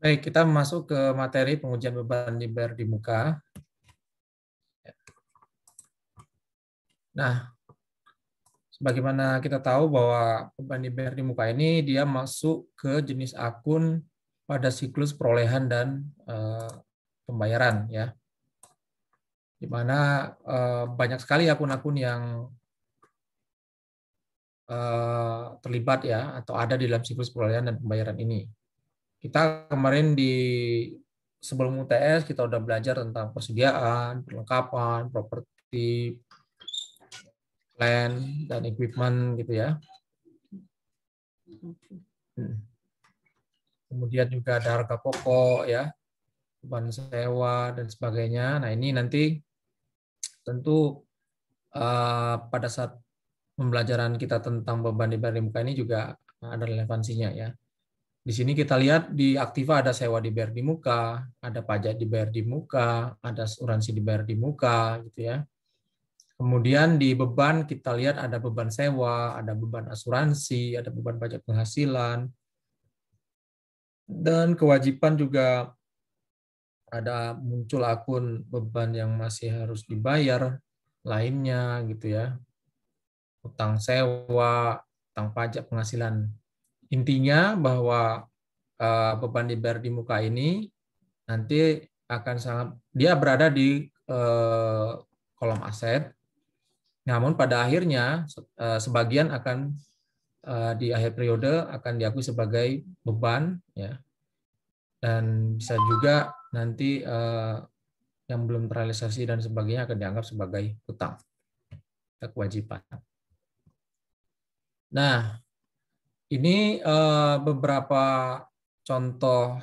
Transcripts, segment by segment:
Baik, kita masuk ke materi pengujian beban dibayar di muka. Nah, sebagaimana kita tahu bahwa beban dibayar di muka ini dia masuk ke jenis akun pada siklus perolehan dan pembayaran, ya, di mana banyak sekali akun-akun yang terlibat ya atau ada di dalam siklus perolehan dan pembayaran ini. Kita kemarin sebelum UTS kita udah belajar tentang persediaan, perlengkapan, properti, plan, dan equipment gitu ya. Kemudian juga ada harga pokok ya, beban sewa dan sebagainya. Nah, ini nanti tentu pada saat pembelajaran kita tentang beban dibayar di muka ini juga ada relevansinya ya. Di sini kita lihat di Aktiva ada sewa dibayar di muka, ada pajak dibayar di muka, ada asuransi dibayar di muka gitu ya. Kemudian di beban kita lihat ada beban sewa, ada beban asuransi, ada beban pajak penghasilan, dan kewajiban juga ada muncul akun beban yang masih harus dibayar lainnya gitu ya. Utang sewa, utang pajak penghasilan. Intinya bahwa beban dibayar di muka ini nanti akan sangat dia berada di kolom aset. Namun pada akhirnya sebagian akan di akhir periode akan diakui sebagai beban ya. Dan bisa juga nanti yang belum terrealisasi dan sebagainya akan dianggap sebagai hutang atau kewajiban. Nah, ini beberapa contoh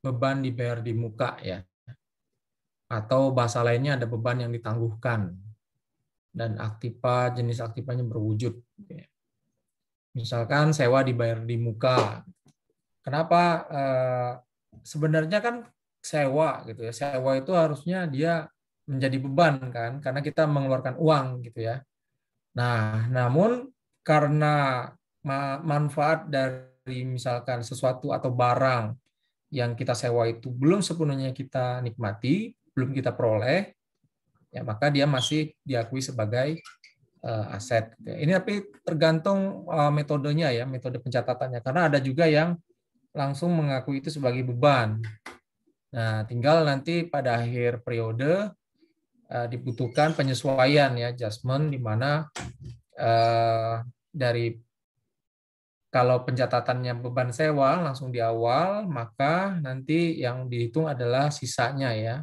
beban dibayar di muka ya. Atau bahasa lainnya ada beban yang ditangguhkan dan aktiva jenis aktivanya berwujud. Misalkan sewa dibayar di muka. Kenapa? Sebenarnya kan sewa gitu ya. Sewa itu harusnya dia menjadi beban kan, karena kita mengeluarkan uang gitu ya. Nah, namun karena manfaat dari misalkan sesuatu atau barang yang kita sewa itu belum sepenuhnya kita nikmati, belum kita peroleh, ya maka dia masih diakui sebagai aset. Ini tapi tergantung metodenya ya, metode pencatatannya. Karena ada juga yang langsung mengakui itu sebagai beban. Nah, tinggal nanti pada akhir periode dibutuhkan penyesuaian ya, adjustment, di mana dari kalau pencatatannya beban sewa langsung di awal, maka nanti yang dihitung adalah sisanya ya.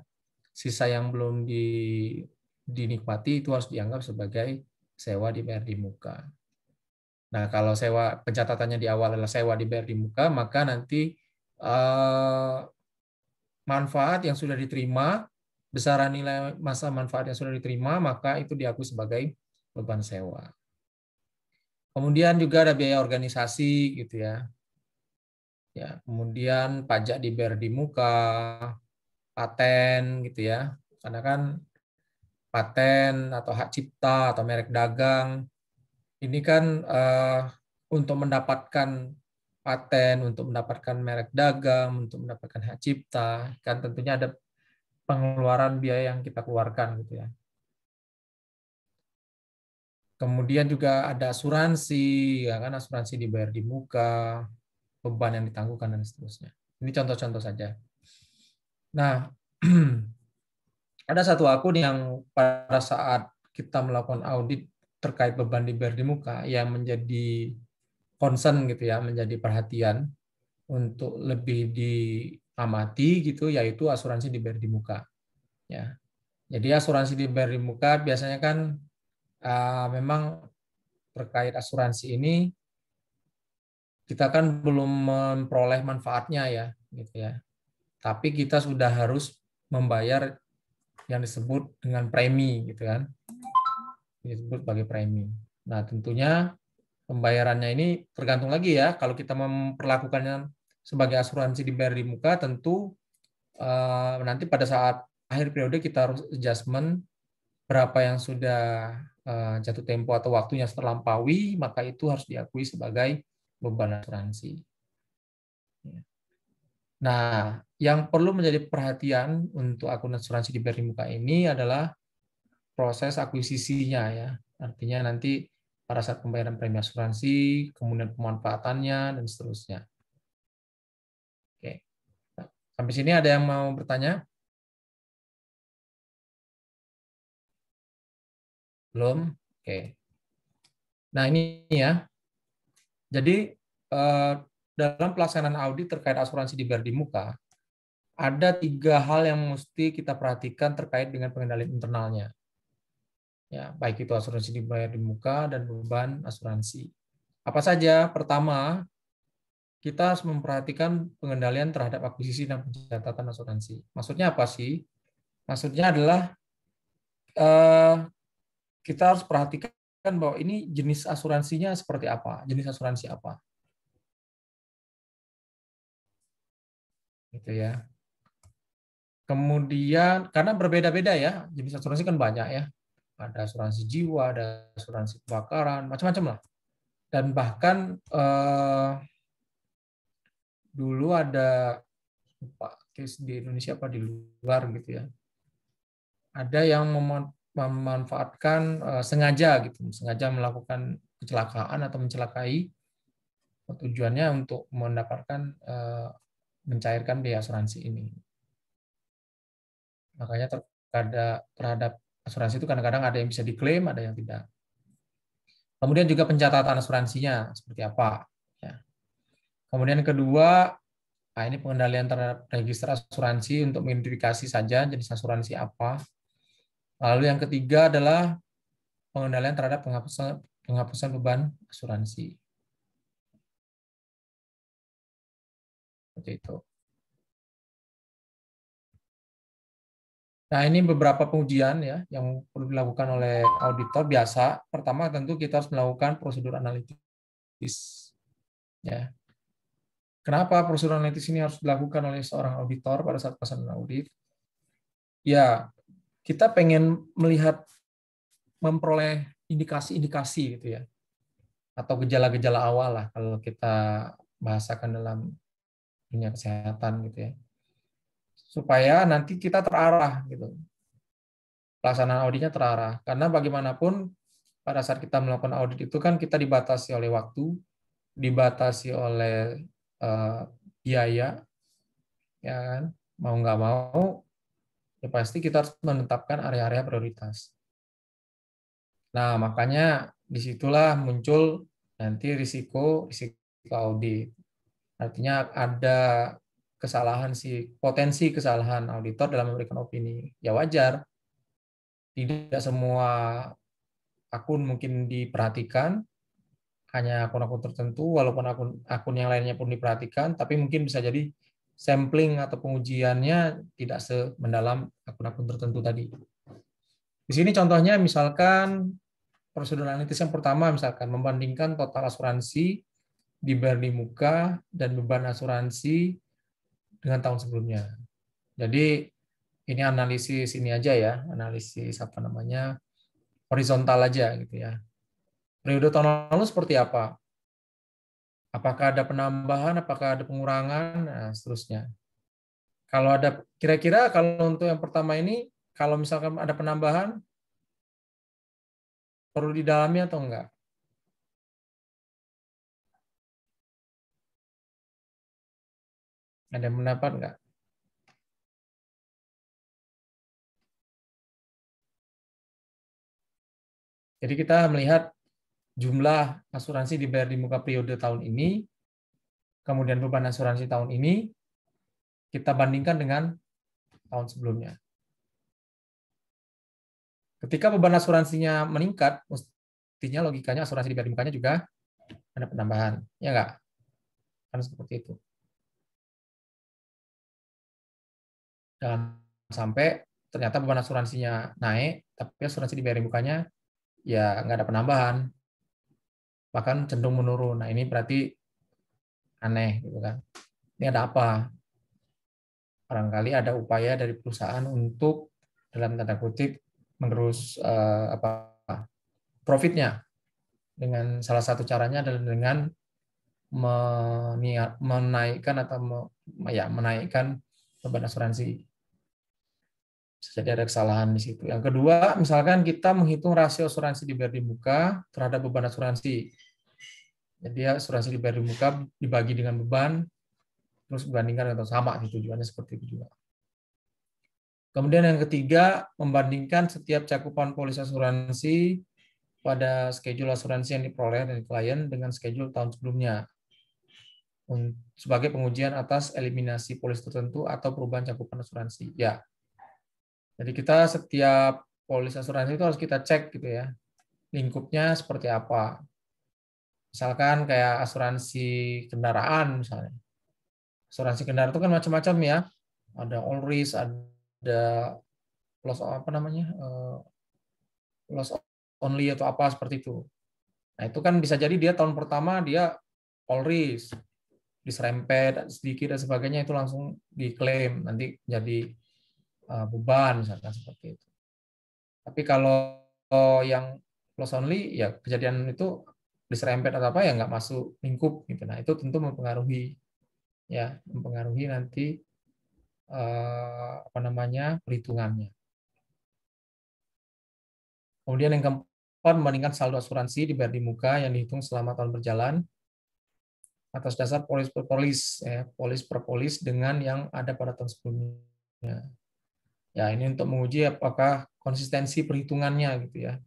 Sisa yang belum dinikmati itu harus dianggap sebagai sewa dibayar di muka. Nah, kalau sewa pencatatannya di awal adalah sewa dibayar di muka, maka nanti manfaat yang sudah diterima, besaran nilai masa manfaat yang sudah diterima, maka itu diakui sebagai beban sewa. Kemudian juga ada biaya organisasi gitu ya. Ya, kemudian pajak dibayar di muka, paten gitu ya. Karena kan paten atau hak cipta atau merek dagang ini kan untuk mendapatkan paten, untuk mendapatkan merek dagang, untuk mendapatkan hak cipta, kan tentunya ada pengeluaran biaya yang kita keluarkan gitu ya. Kemudian juga ada asuransi, ya kan, asuransi dibayar di muka, beban yang ditangguhkan dan seterusnya. Ini contoh-contoh saja. Nah, ada satu akun yang pada saat kita melakukan audit terkait beban dibayar di muka yang menjadi concern gitu ya, menjadi perhatian untuk lebih diamati gitu, yaitu asuransi dibayar di muka. Ya, jadi asuransi dibayar di muka biasanya kan memang terkait asuransi ini kita kan belum memperoleh manfaatnya ya, gitu ya. Tapi kita sudah harus membayar yang disebut dengan premi, gitu kan, disebut sebagai premi. Nah, tentunya pembayarannya ini tergantung lagi ya. Kalau kita memperlakukannya sebagai asuransi dibayar di muka, tentu nanti pada saat akhir periode kita harus adjustment berapa yang sudah jatuh tempo atau waktunya terlampaui, maka itu harus diakui sebagai beban asuransi. Nah, yang perlu menjadi perhatian untuk akun asuransi di BRI Muka ini adalah proses akuisisinya ya. Artinya nanti pada saat pembayaran premi asuransi, kemudian pemanfaatannya, dan seterusnya. Oke. Nah, sampai sini ada yang mau bertanya? Belum? Oke. Nah, ini ya. Jadi, dalam pelaksanaan audit terkait asuransi di BRI Muka, ada 3 hal yang mesti kita perhatikan terkait dengan pengendalian internalnya. Ya, baik itu asuransi dibayar di muka dan beban asuransi. Apa saja? Pertama, kita harus memperhatikan pengendalian terhadap akuisisi dan pencatatan asuransi. Maksudnya apa sih? Maksudnya adalah kita harus perhatikan bahwa ini jenis asuransinya seperti apa, jenis asuransi apa, gitu ya. Kemudian karena berbeda-beda ya, jenis asuransi kan banyak ya. Ada asuransi jiwa, ada asuransi kebakaran, macam-macam lah. Dan bahkan dulu ada case di Indonesia apa di luar gitu ya. Ada yang memanfaatkan sengaja gitu, sengaja melakukan kecelakaan atau mencelakai, tujuannya untuk mendapatkan mencairkan biaya asuransi ini. Makanya terhadap asuransi itu kadang-kadang ada yang bisa diklaim, ada yang tidak. Kemudian juga pencatatan asuransinya seperti apa. Ya. Kemudian kedua, nah ini pengendalian terhadap register asuransi untuk mengidentifikasi saja jenis asuransi apa. Lalu yang ketiga adalah pengendalian terhadap penghapusan beban asuransi. Seperti itu. Nah, ini beberapa pengujian ya yang perlu dilakukan oleh auditor biasa. Pertama tentu kita harus melakukan prosedur analitis. Ya. Kenapa prosedur analitis ini harus dilakukan oleh seorang auditor pada saat pelaksanaan audit? Ya, kita pengen melihat, memperoleh indikasi-indikasi gitu ya, atau gejala-gejala awal lah kalau kita bahasakan dalam dunia kesehatan gitu ya, supaya nanti kita terarah gitu, pelaksanaan auditnya terarah. Karena bagaimanapun pada saat kita melakukan audit itu kan kita dibatasi oleh waktu, dibatasi oleh biaya, ya kan, mau nggak mau ya pasti kita harus menetapkan area-area prioritas. Nah, makanya disitulah muncul nanti risiko audit. Artinya ada kesalahan potensi kesalahan auditor dalam memberikan opini. Ya wajar, tidak semua akun mungkin diperhatikan, hanya akun-akun tertentu, walaupun akun yang lainnya pun diperhatikan, tapi mungkin bisa jadi sampling atau pengujiannya tidak semendalam akun-akun tertentu tadi. Di sini contohnya misalkan prosedur analitis yang pertama, misalkan membandingkan total asuransi dibayar di muka dan beban asuransi dengan tahun sebelumnya. Jadi ini analisis ini aja ya, analisis apa namanya, horizontal aja gitu ya. Periode tahun lalu seperti apa? Apakah ada penambahan, apakah ada pengurangan, nah, seterusnya. Kalau ada, kira-kira kalau untuk yang pertama ini, kalau misalkan ada penambahan, perlu didalami atau enggak? Ada yang mendapat enggak? Jadi kita melihat jumlah asuransi dibayar di muka periode tahun ini, kemudian beban asuransi tahun ini, kita bandingkan dengan tahun sebelumnya. Ketika beban asuransinya meningkat, mestinya logikanya asuransi dibayar di mukanya juga ada penambahan. Ya enggak? Kan seperti itu. Jangan sampai ternyata beban asuransinya naik, tapi asuransi dibayar di mukanya ya nggak ada penambahan, bahkan cenderung menurun. Nah, ini berarti aneh gitu kan. Ini ada apa? Barangkali ada upaya dari perusahaan untuk dalam tanda kutip mengerus profitnya, dengan salah satu caranya adalah dengan menaikkan atau menaikkan beban asuransi. Bisa jadi ada kesalahan di situ. Yang kedua, misalkan kita menghitung rasio asuransi dibayar di muka terhadap beban asuransi. Jadi asuransi dibayar di muka dibagi dengan beban, terus dibandingkan atau sama, tujuannya seperti itu juga. Kemudian yang ketiga, membandingkan setiap cakupan polis asuransi pada schedule asuransi yang diperoleh dari klien dengan schedule tahun sebelumnya sebagai pengujian atas eliminasi polis tertentu atau perubahan cakupan asuransi. Ya, jadi kita setiap polis asuransi itu harus kita cek gitu ya, lingkupnya seperti apa. Misalkan kayak asuransi kendaraan misalnya. Asuransi kendaraan itu kan macam-macam ya. Ada all risk, ada loss apa namanya? Loss only atau apa seperti itu. Nah, itu kan bisa jadi dia tahun pertama dia all risk, diserempet sedikit dan sebagainya, itu langsung diklaim, nanti jadi beban misalkan seperti itu. Tapi kalau yang loss only ya kejadian itu diserempet atau apa ya nggak masuk lingkup gitu. Nah, itu tentu mempengaruhi nanti apa namanya perhitungannya. Kemudian yang keempat, membandingkan saldo asuransi dibayar di muka yang dihitung selama tahun berjalan atas dasar polis per polis, polis per polis dengan yang ada pada tahun sebelumnya. Ya, ini untuk menguji apakah konsistensi perhitungannya gitu ya.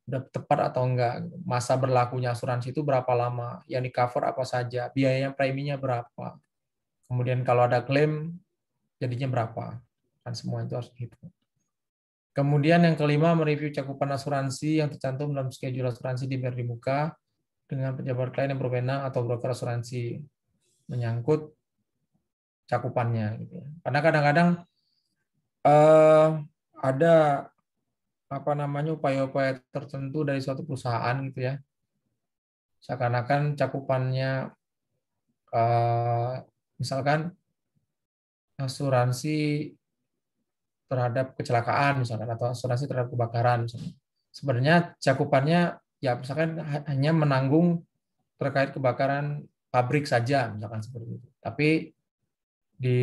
Udah tepat atau enggak, masa berlakunya asuransi itu berapa lama, yang di cover apa saja, biayanya preminya berapa, kemudian kalau ada klaim jadinya berapa, kan semua itu harus dihitung. Kemudian yang kelima, mereview cakupan asuransi yang tercantum dalam schedule asuransi dibayar di muka dengan pejabat klien yang berwenang atau broker asuransi menyangkut cakupannya gitu ya. Karena kadang-kadang ada apa namanya upaya-upaya tertentu dari suatu perusahaan gitu ya, seakan-akan cakupannya misalkan asuransi terhadap kecelakaan misalkan atau asuransi terhadap kebakaran misalkan. Sebenarnya cakupannya ya misalkan hanya menanggung terkait kebakaran pabrik saja misalkan seperti itu. Tapi di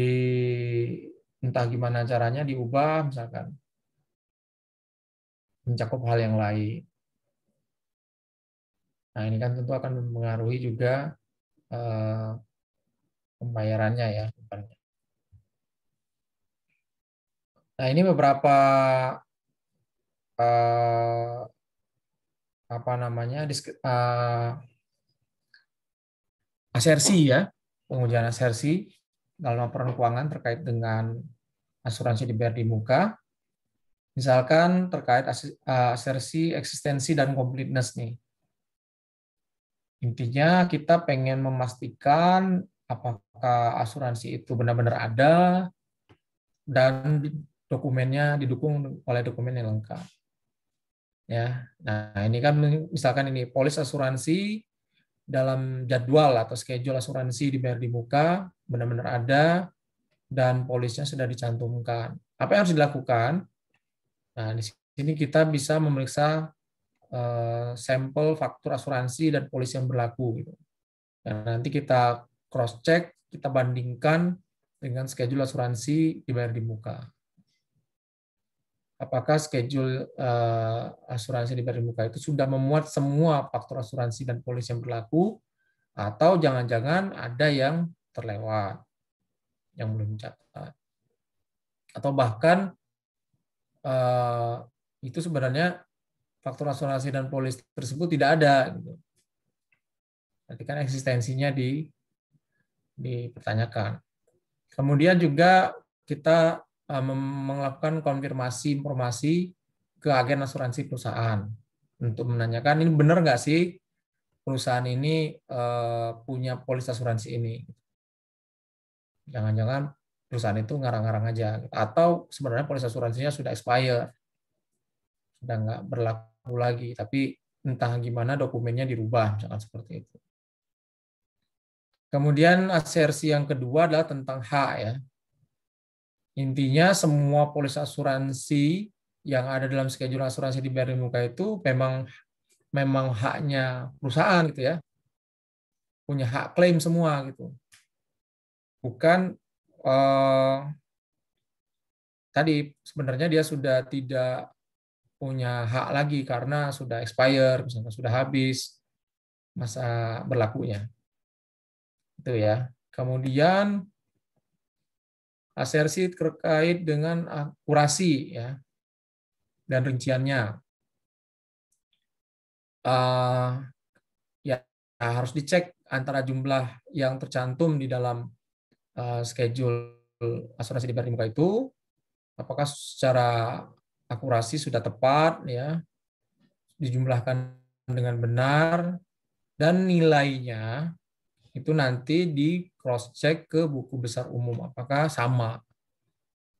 entah gimana caranya diubah misalkan mencakup hal yang lain. Nah, ini kan tentu akan mempengaruhi juga pembayarannya ya. Nah, ini beberapa apa namanya asersi ya, pengujian asersi dalam laporan keuangan terkait dengan asuransi dibayar di muka. Misalkan terkait asersi eksistensi dan completeness nih. Intinya kita pengen memastikan apakah asuransi itu benar-benar ada dan dokumennya didukung oleh dokumen yang lengkap. Ya, nah ini kan misalkan ini polis asuransi dalam jadwal atau schedule asuransi dibayar di muka benar-benar ada dan polisnya sudah dicantumkan. Apa yang harus dilakukan? Nah, di sini kita bisa memeriksa sampel faktur asuransi dan polis yang berlaku gitu. Dan nanti kita cross check, kita bandingkan dengan schedule asuransi dibayar di muka. Apakah schedule asuransi dibayar di muka itu sudah memuat semua faktur asuransi dan polis yang berlaku, atau jangan-jangan ada yang terlewat, yang belum dicatat. Atau bahkan itu sebenarnya faktur asuransi dan polis tersebut tidak ada. Berarti kan eksistensinya dipertanyakan. Kemudian juga kita melakukan konfirmasi informasi ke agen asuransi perusahaan untuk menanyakan ini benar nggak sih perusahaan ini punya polis asuransi ini. Jangan-jangan perusahaan itu ngarang-ngarang aja. Atau sebenarnya polis asuransinya sudah expire, sudah nggak berlaku lagi, tapi entah gimana dokumennya dirubah, misalkan seperti itu. Kemudian asersi yang kedua adalah tentang hak ya. Intinya semua polis asuransi yang ada dalam schedule asuransi dibayar di muka itu memang haknya perusahaan gitu ya. punya hak klaim semua gitu. Bukan tadi sebenarnya dia sudah tidak punya hak lagi karena sudah expire, misalnya sudah habis masa berlakunya. Itu ya. Kemudian asersi terkait dengan akurasi ya dan rinciannya. Ya harus dicek antara jumlah yang tercantum di dalam schedule asuransi di BRI Muka itu apakah secara akurasi sudah tepat ya, dijumlahkan dengan benar, dan nilainya itu nanti di cross check ke buku besar umum apakah sama,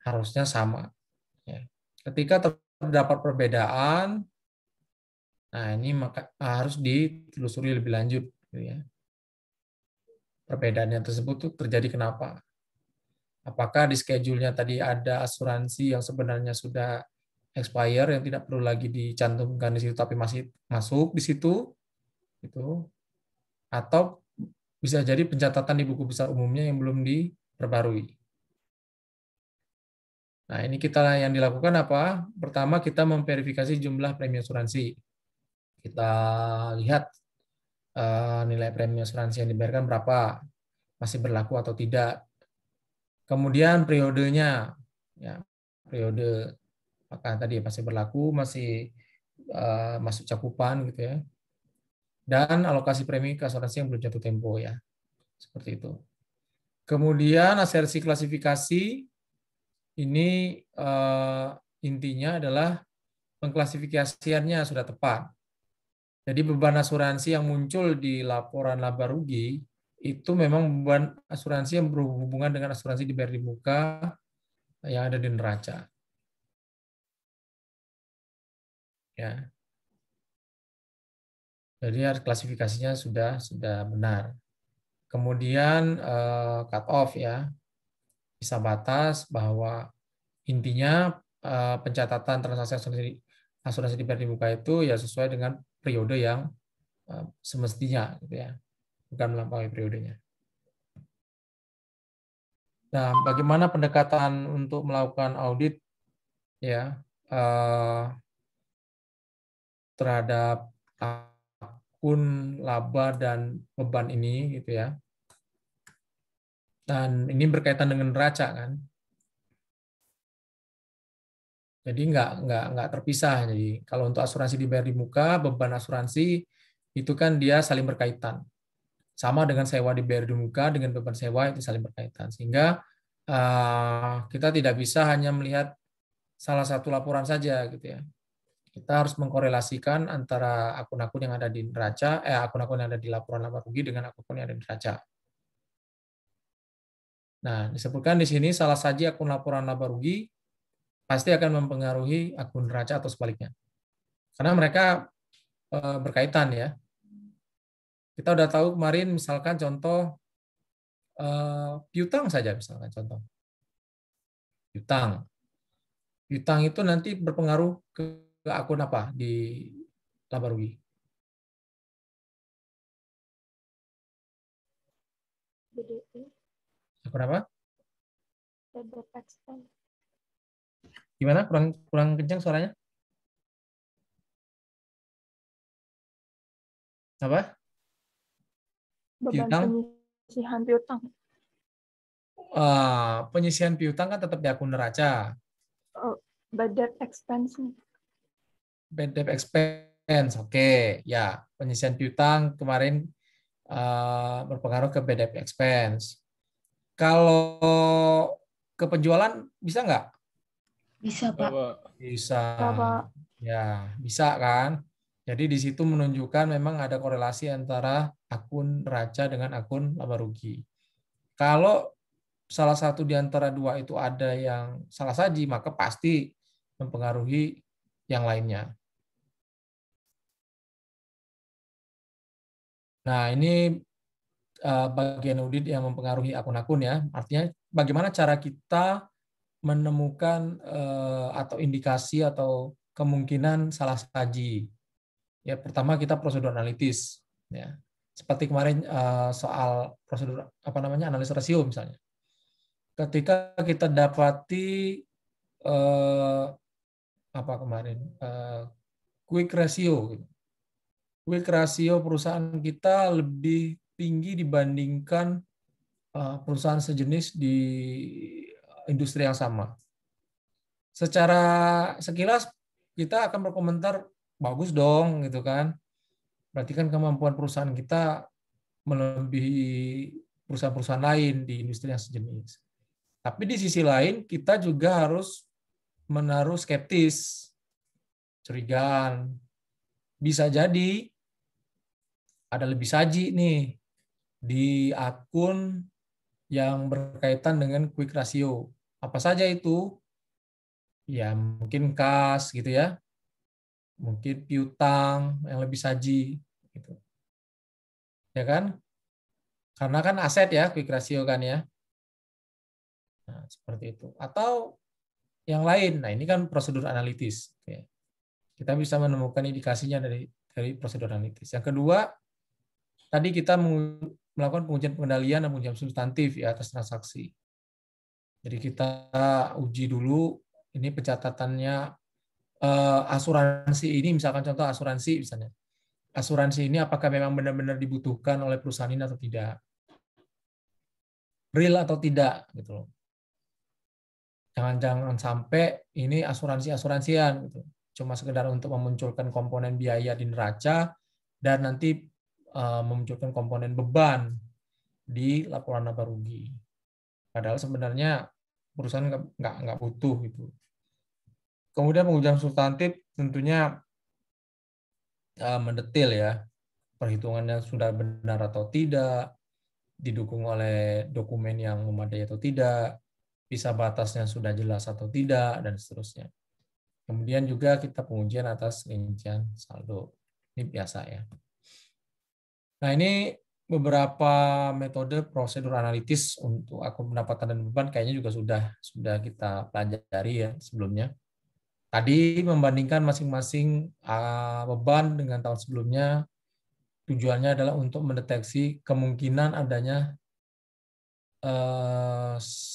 harusnya sama ya. Ketika terdapat perbedaan, nah ini maka harus ditelusuri lebih lanjut gitu ya, perbedaannya tersebut tuh terjadi kenapa. Apakah di schedule-nya tadi ada asuransi yang sebenarnya sudah expire yang tidak perlu lagi dicantumkan di situ tapi masih masuk di situ itu, atau bisa jadi pencatatan di buku besar umumnya yang belum diperbarui. Nah, ini kita yang dilakukan apa? Pertama kita memverifikasi jumlah premi asuransi. Kita lihat nilai premi asuransi yang dibayarkan berapa, masih berlaku atau tidak. Kemudian periodenya, ya, periode apakah tadi masih berlaku, masih masuk cakupan gitu ya. Dan alokasi premi ke asuransi yang belum jatuh tempo ya. Seperti itu. Kemudian asersi klasifikasi ini intinya adalah pengklasifikasiannya sudah tepat. Jadi beban asuransi yang muncul di laporan laba rugi itu memang beban asuransi yang berhubungan dengan asuransi dibayar di muka yang ada di neraca. Ya. Jadi klasifikasinya sudah benar. Kemudian cut off ya, bisa batas bahwa intinya pencatatan transaksi asuransi dibayar di muka itu ya sesuai dengan periode yang semestinya gitu ya, bukan melampaui periodenya. Nah, bagaimana pendekatan untuk melakukan audit ya terhadap akun laba dan beban ini gitu ya. Dan ini berkaitan dengan neraca kan. Jadi nggak terpisah. Jadi kalau untuk asuransi dibayar di muka, beban asuransi itu kan dia saling berkaitan. Sama dengan sewa dibayar di muka dengan beban sewa itu saling berkaitan. Sehingga kita tidak bisa hanya melihat salah satu laporan saja gitu ya. Kita harus mengkorelasikan antara akun-akun yang ada di neraca, akun-akun yang ada di laporan laba rugi dengan akun yang ada di neraca. Nah, disebutkan di sini salah saji akun laporan laba rugi pasti akan mempengaruhi akun neraca atau sebaliknya. Karena mereka berkaitan ya. Kita udah tahu kemarin misalkan contoh piutang saja misalkan contoh. Piutang. Piutang itu nanti berpengaruh ke akun apa di laba rugi? Akun apa? Gimana? Kurang kencang suaranya? Apa? Beban Piutang? penyisihan piutang. Penyisihan piutang kan tetap di akun neraca. Bad debt expense. Bad debt expense, oke. Ya, penyisihan piutang kemarin berpengaruh ke bad debt expense. Kalau ke penjualan bisa nggak? Bisa, Pak. Bisa. Pak. Ya, bisa kan? Jadi di situ menunjukkan memang ada korelasi antara akun neraca dengan akun laba rugi. Kalau salah satu di antara dua itu ada yang salah saji, maka pasti mempengaruhi yang lainnya. Nah, ini bagian audit yang mempengaruhi akun-akun ya. Artinya bagaimana cara kita menemukan atau indikasi atau kemungkinan salah saji. Ya, pertama kita prosedur analitis. Ya. Seperti kemarin soal prosedur analisis rasio misalnya. Ketika kita dapati quick ratio, quick ratio perusahaan kita lebih tinggi dibandingkan perusahaan sejenis di industri yang sama. Secara sekilas kita akan berkomentar bagus dong gitu kan. Berarti kan kemampuan perusahaan kita melebihi perusahaan-perusahaan lain di industri yang sejenis. Tapi di sisi lain kita juga harus menaruh skeptis, curigaan. Bisa jadi ada lebih saji nih di akun yang berkaitan dengan quick ratio. Apa saja itu? Ya mungkin kas gitu ya, mungkin piutang yang lebih saji, gitu. Ya kan? Karena kan aset ya quick ratio kan ya. Nah, seperti itu. Atau yang lain. Nah ini kan prosedur analitis. Kita bisa menemukan indikasinya dari prosedur analitis. Yang kedua, tadi kita melakukan pengujian pengendalian dan pengujian substantif ya atas transaksi. Jadi kita uji dulu ini pencatatannya asuransi ini, misalkan contoh asuransi misalnya. Asuransi ini apakah memang benar-benar dibutuhkan oleh perusahaan ini atau tidak? Real atau tidak gitu loh. Jangan sampai ini asuransi-asuransian gitu. Cuma sekedar untuk memunculkan komponen biaya di neraca dan nanti memunculkan komponen beban di laporan laba rugi. Padahal sebenarnya perusahaan nggak butuh gitu. Kemudian pengujian substantif tentunya mendetil ya, perhitungannya sudah benar atau tidak, didukung oleh dokumen yang memadai atau tidak, bisa batasnya sudah jelas atau tidak, dan seterusnya. Kemudian juga kita pengujian atas rincian saldo. Ini biasa ya. Nah ini beberapa metode prosedur analitis untuk akun pendapatan dan beban kayaknya juga sudah kita pelajari ya sebelumnya. Tadi membandingkan masing-masing beban dengan tahun sebelumnya, tujuannya adalah untuk mendeteksi kemungkinan adanya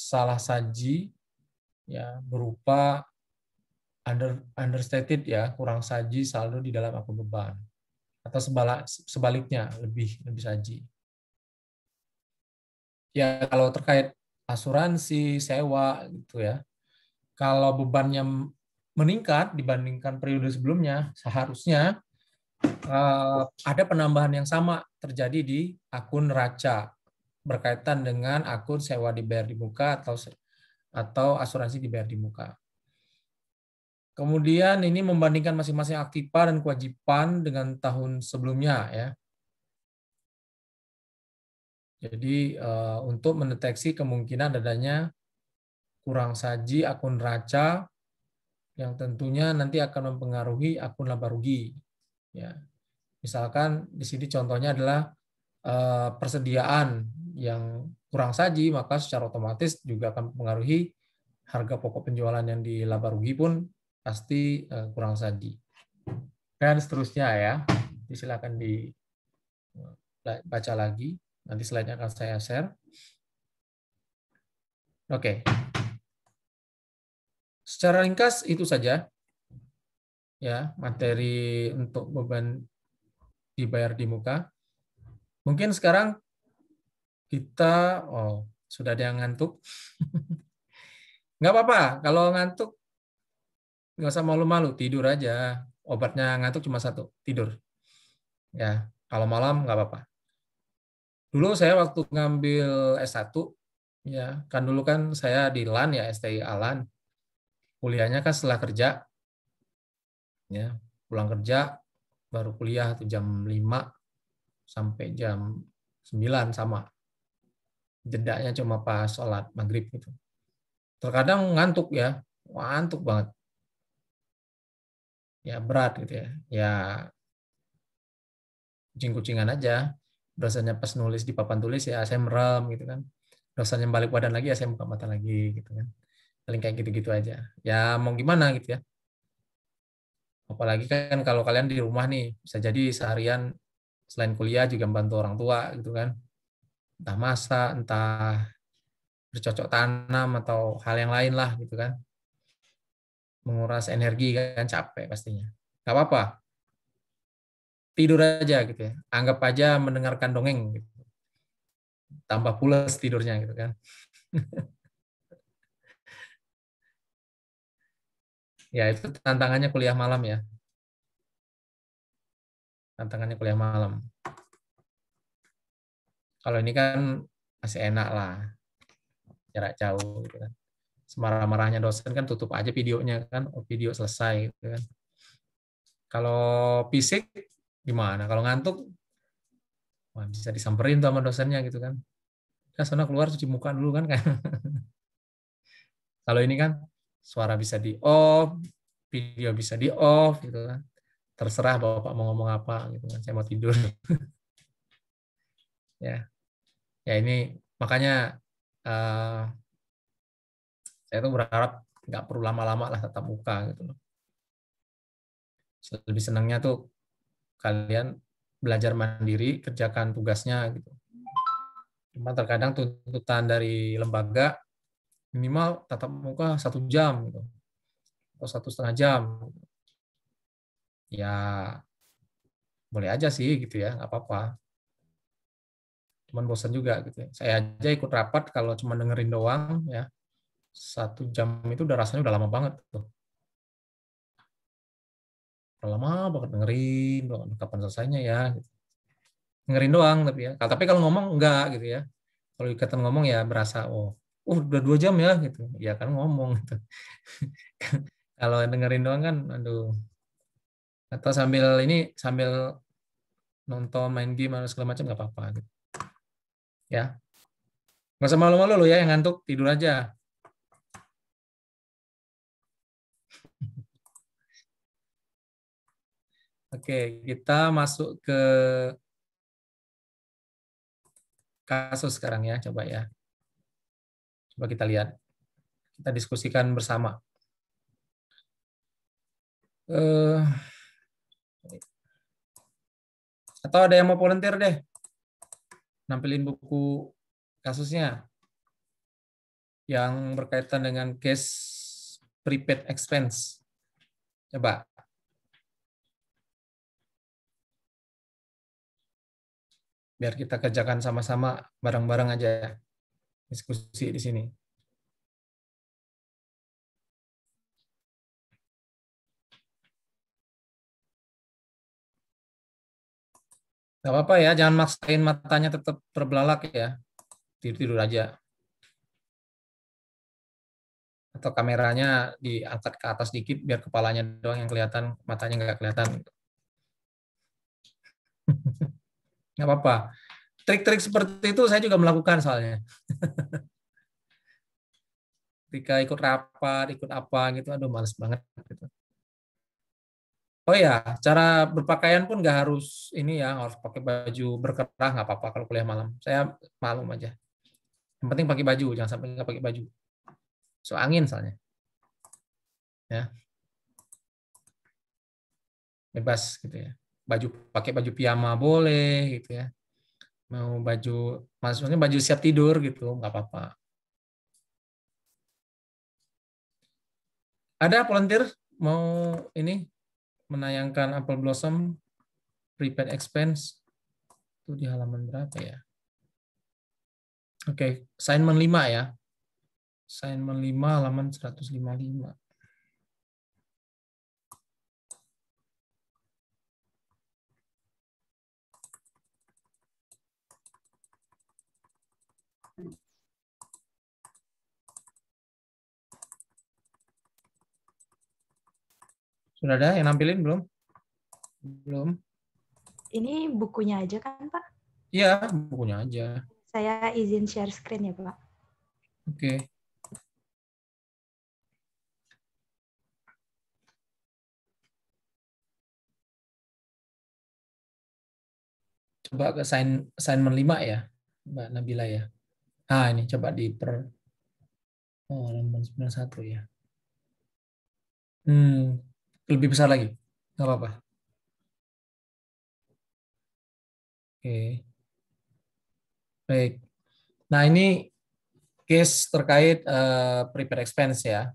salah saji ya berupa understated ya, kurang saji saldo di dalam akun beban, atau sebaliknya lebih saji. Ya kalau terkait asuransi, sewa gitu ya, kalau bebannya meningkat dibandingkan periode sebelumnya, seharusnya ada penambahan yang sama terjadi di akun neraca berkaitan dengan akun sewa dibayar di muka atau asuransi dibayar di muka. Kemudian ini membandingkan masing-masing aktiva dan kewajiban dengan tahun sebelumnya ya. Jadi untuk mendeteksi kemungkinan adanya kurang saji akun neraca yang tentunya nanti akan mempengaruhi akun laba rugi. Ya. Misalkan di sini contohnya adalah persediaan yang kurang saji, maka secara otomatis juga akan mempengaruhi harga pokok penjualan yang di laba rugi pun pasti kurang saji. Dan seterusnya ya. Silakan dibaca lagi. Nanti slide-nya akan saya share. Oke. Secara ringkas itu saja ya materi untuk beban dibayar di muka. Mungkin sekarang kita sudah ada yang ngantuk. Nggak apa-apa, kalau ngantuk nggak usah malu-malu, tidur aja. Obatnya ngantuk cuma satu, tidur. Ya, kalau malam nggak apa-apa. Dulu saya waktu ngambil S1, ya kan dulu kan saya di LAN ya, STI Alan. Kuliahnya kan setelah kerja, ya pulang kerja baru kuliah tuh jam 5 sampai jam 9 sama. Jedanya cuma pas sholat maghrib gitu. Terkadang ngantuk ya, ngantuk banget. Ya berat gitu ya. Ya kucing-kucingan aja. Rasanya pas nulis di papan tulis ya saya merem gitu kan. Rasanya balik badan lagi ya saya buka mata lagi gitu kan. Paling kayak gitu-gitu aja. Ya mau gimana gitu ya. Apalagi kan kalau kalian di rumah nih, bisa jadi seharian Selain kuliah juga membantu orang tua gitu kan. Entah masak, entah bercocok tanam atau hal yang lain lah gitu kan. Menguras energi kan capek pastinya. Nggak apa-apa. Tidur aja gitu ya. Anggap aja mendengarkan dongeng gitu. Tambah pules tidurnya gitu kan. Ya itu tantangannya kuliah malam ya. Tantangannya kuliah malam. Kalau ini kan masih enak lah, jarak jauh gitu kan. Semarah-marahnya dosen kan tutup aja videonya kan, oh, video selesai gitu kan. Kalau fisik gimana? Kalau ngantuk, wah, bisa disamperin tuh sama dosennya gitu kan. Ya sana keluar cuci muka dulu kan. Kalau ini kan suara bisa di off, video bisa di off gitu kan. Terserah Bapak mau ngomong apa gitu kan. Saya mau tidur. Ya. Ya ini makanya saya tuh berharap nggak perlu lama-lama lah tatap muka gitu loh. Lebih senangnya tuh kalian belajar mandiri, kerjakan tugasnya gitu. Cuma terkadang tuntutan dari lembaga minimal tatap muka 1 jam gitu, atau 1,5 jam. Ya boleh aja sih gitu ya, nggak apa-apa. Cuman bosan juga gitu ya. Saya aja ikut rapat kalau cuma dengerin doang ya, 1 jam itu udah rasanya udah lama banget tuh. Udah lama banget dengerin, kapan selesainya ya. Gitu. Dengerin doang tapi ya. Tapi kalau ngomong enggak gitu ya. Kalau ikatan ngomong ya berasa udah 2 jam ya gitu. Ya kan ngomong gitu. Kalau dengerin doang kan, aduh. Atau sambil nonton main game atau segala macam nggak apa-apa gitu. Ya, nggak usah malu-malu lo ya yang ngantuk tidur aja. Oke, kita masuk ke kasus sekarang ya, coba ya. Coba kita lihat, kita diskusikan bersama. Eh, atau ada yang mau volunteer deh, nampilin buku kasusnya yang berkaitan dengan case prepaid expense. Coba. Biar kita kerjakan sama-sama bareng-bareng aja diskusi di sini. Gak apa-apa ya, jangan maksain matanya tetap terbelalak ya. Tidur-tidur aja. Atau kameranya diangkat ke atas dikit biar kepalanya doang yang kelihatan, matanya nggak kelihatan. Nggak apa-apa. Trik-trik seperti itu saya juga melakukan soalnya. Ketika ikut rapat, ikut apa gitu, aduh males banget. Gitu. Oh ya, cara berpakaian pun nggak harus ini ya, harus pakai baju berkerah nggak apa-apa kalau kuliah malam. Saya malum aja. Yang penting pakai baju, jangan sampai nggak pakai baju. So angin soalnya. Ya, bebas gitu ya. Pakai baju piyama boleh gitu ya. Mau baju, maksudnya baju siap tidur gitu, nggak apa-apa. Ada volunteer mau ini menayangkan Apple Blossom prepaid expense itu di halaman berapa ya? Oke, assignment 5 ya. Assignment 5 halaman 155. Sudah ada yang nampilin belum? Belum. Ini bukunya aja kan, Pak? Iya, bukunya aja. Saya izin share screen ya, Pak. Oke. Coba ke assignment 5 ya, Mbak Nabila ya. Ah, ini coba halaman 91 ya. Lebih besar lagi. Nggak apa-apa. Oke. Baik. Nah, ini case terkait prepaid expense ya.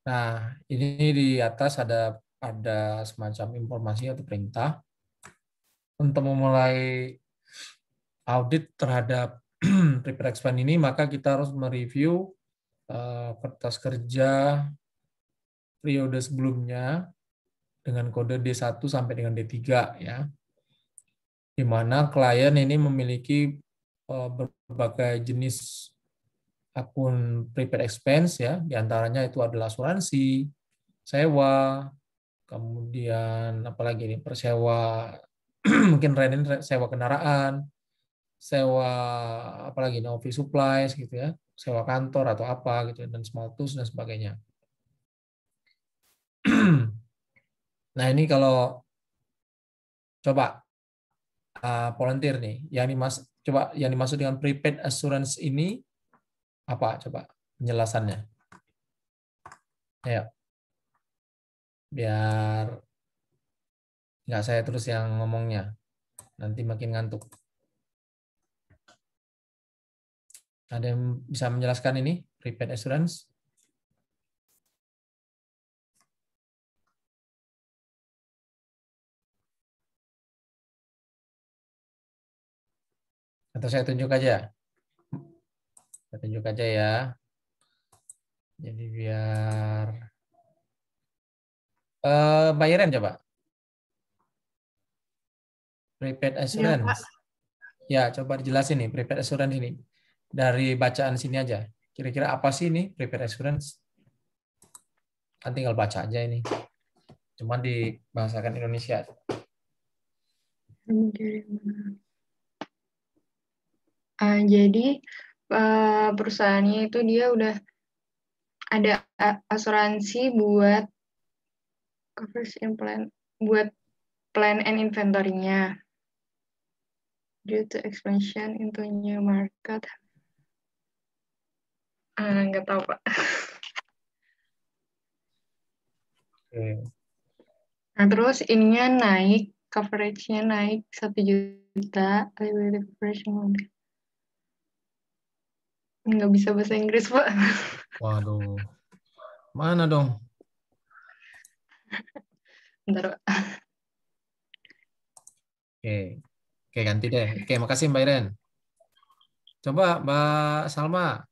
Nah, ini di atas ada semacam informasi atau perintah untuk memulai audit terhadap prepaid expense ini, maka kita harus mereview kertas kerja periode sebelumnya dengan kode D1 sampai dengan D3 ya. Di mana klien ini memiliki berbagai jenis akun prepaid expense ya, diantaranya itu adalah asuransi, sewa, kemudian apalagi ini persewa mungkin rent sewa kendaraan, sewa apalagi ini office supplies gitu ya, sewa kantor atau apa gitu dan small tools dan sebagainya. Nah, ini kalau coba volunteer nih, yang dimaksud dengan prepaid assurance ini apa coba penjelasannya? Ayo, biar nggak saya terus yang ngomongnya, nanti makin ngantuk. Ada yang bisa menjelaskan ini prepaid assurance? Atau saya tunjuk aja? Saya tunjuk aja ya. Jadi biar Mbak Iren coba. Prepaid assurance. Ya, coba dijelasin nih prepaid assurance ini. Dari bacaan sini aja. Kira-kira apa sih ini prepaid assurance? Kan tinggal baca aja ini. Cuma dibahasakan Indonesia. Jadi perusahaannya itu dia udah ada asuransi buat coverage and plan, buat plan and inventory-nya due to expansion into new market. Nggak tahu Pak. Oke. Nah terus ininya naik, coverage-nya naik 1 juta, coverage nggak bisa bahasa Inggris Pak. Waduh. Mana dong? Bentar Pak. Oke. Oke, ganti deh. Oke, makasih Mbak Iren. Coba Mbak Salma.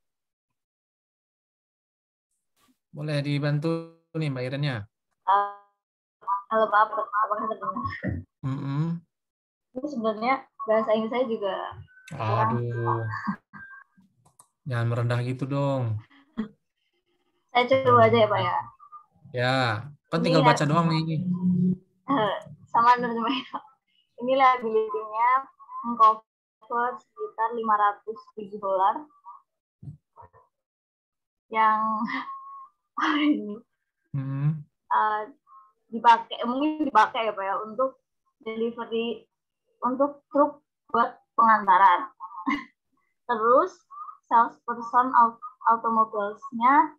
Boleh dibantu nih Mbak Irennya. Halo Pak, apakah terdengar? Ini sebenarnya bahasa Inggris saya juga kurang. Aduh. Jangan merendah gitu dong. Saya coba aja ya Pak ya. Ya, kan tinggal baca doang nih. Sama terjemahin Pak. Ini liability-nya mengcover sekitar $500,000 yang mungkin dipakai ya Pak ya untuk delivery untuk truk buat pengantaran. Terus salesperson automobiles-nya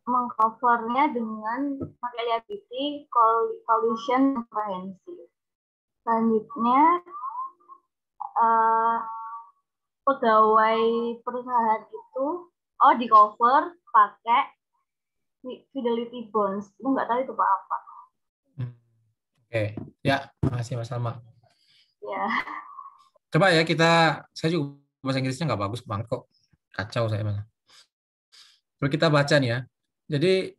mengcovernya dengan liability collision comprehensive. Selanjutnya pegawai perusahaan itu di cover pakai fidelity bonds. Itu nggak tahu itu apa. Oke, ya, makasih Mas Salma. Ya. Coba ya saya juga bahasa Inggrisnya nggak bagus banget kok, kacau saya malah. Coba kita baca nih ya. Jadi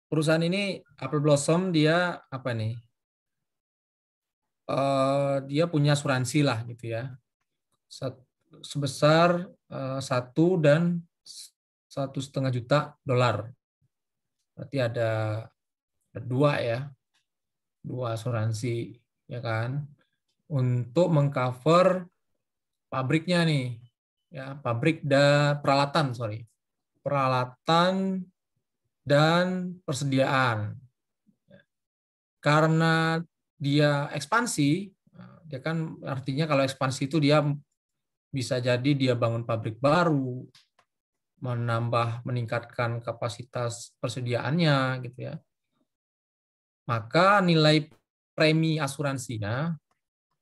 perusahaan ini Apple Blossom dia apa nih? Dia punya asuransi lah gitu ya. Sebesar 1 dan $1,5 juta. Berarti ada 2 ya. 2 asuransi ya kan. Untuk mengcover pabriknya nih. Ya, pabrik dan peralatan dan persediaan. Karena dia ekspansi, dia kan artinya kalau ekspansi itu dia bisa jadi dia bangun pabrik baru, meningkatkan kapasitas persediaannya gitu ya, maka nilai premi asuransinya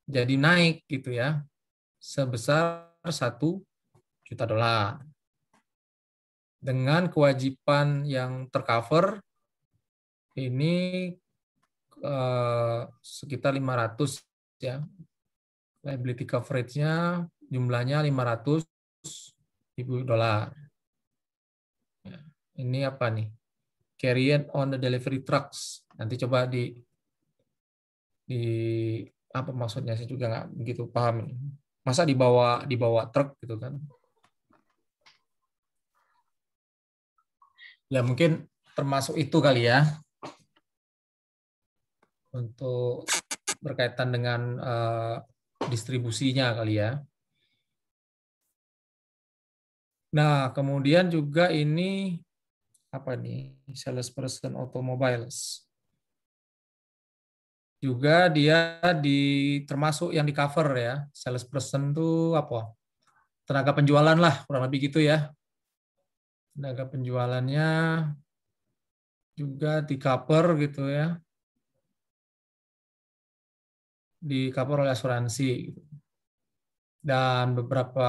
jadi naik gitu ya, sebesar $1 juta. Dengan kewajiban yang tercover ini sekitar 500 ya. Liability coverage-nya jumlahnya $500.000. Ya, ini apa nih? Carried on the delivery trucks. Nanti coba di apa maksudnya, saya juga nggak begitu paham. Masa dibawa truk gitu kan? Ya mungkin termasuk itu kali ya, untuk berkaitan dengan distribusinya kali ya. Nah, kemudian juga ini apa nih? Salesperson automobiles. Juga dia termasuk yang di cover ya. Salesperson itu apa? Tenaga penjualan lah, kurang lebih gitu ya. Tenaga penjualannya juga di cover gitu ya. Di cover oleh asuransi. Dan beberapa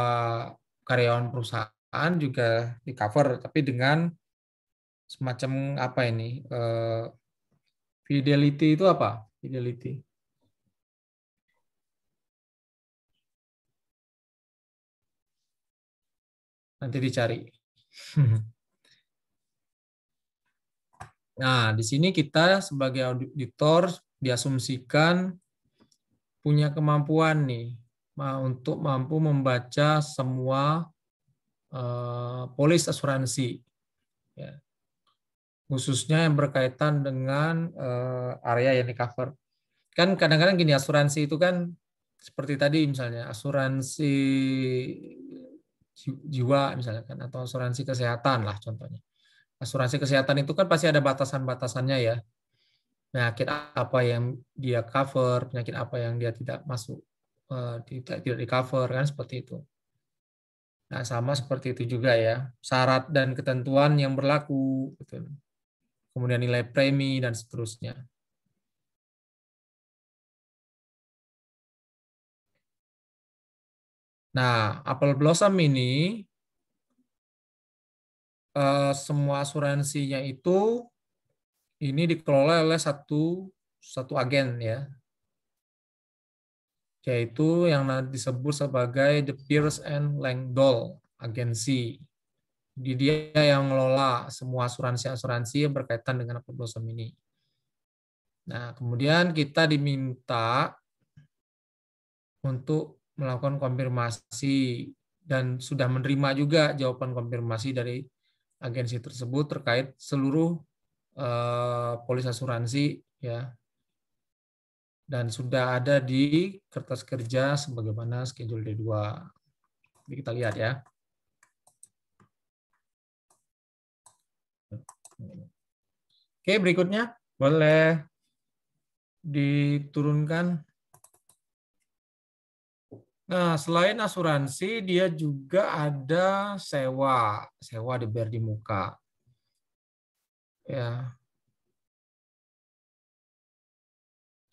karyawan perusahaan juga di cover, tapi dengan semacam apa ini? Fidelity itu apa? Fidelity. Nanti dicari. Nah, di sini kita sebagai auditor diasumsikan punya kemampuan nih untuk mampu membaca semua polis asuransi, ya. Khususnya yang berkaitan dengan area yang di cover. Kan kadang-kadang gini, asuransi itu kan seperti tadi misalnya asuransi jiwa misalnya kan, atau asuransi kesehatan lah contohnya. Asuransi kesehatan itu kan pasti ada batasan-batasannya ya. Penyakit apa yang dia cover, penyakit apa yang dia tidak masuk, tidak di cover kan, seperti itu. Nah, sama seperti itu juga ya, syarat dan ketentuan yang berlaku, gitu. Kemudian nilai premi dan seterusnya. Nah, Apple Blossom ini semua asuransinya itu ini dikelola oleh satu agen ya, yaitu yang disebut sebagai The Pierce and Langdale Agency. Dia yang mengelola semua asuransi-asuransi yang berkaitan dengan Apple Blossom ini. Nah, kemudian kita diminta untuk melakukan konfirmasi dan sudah menerima juga jawaban konfirmasi dari agensi tersebut terkait seluruh polis asuransi ya, dan sudah ada di kertas kerja sebagaimana schedule D2. Jadi kita lihat ya. Oke, berikutnya boleh diturunkan. Nah, selain asuransi, dia juga ada sewa dibayar di muka. Ya.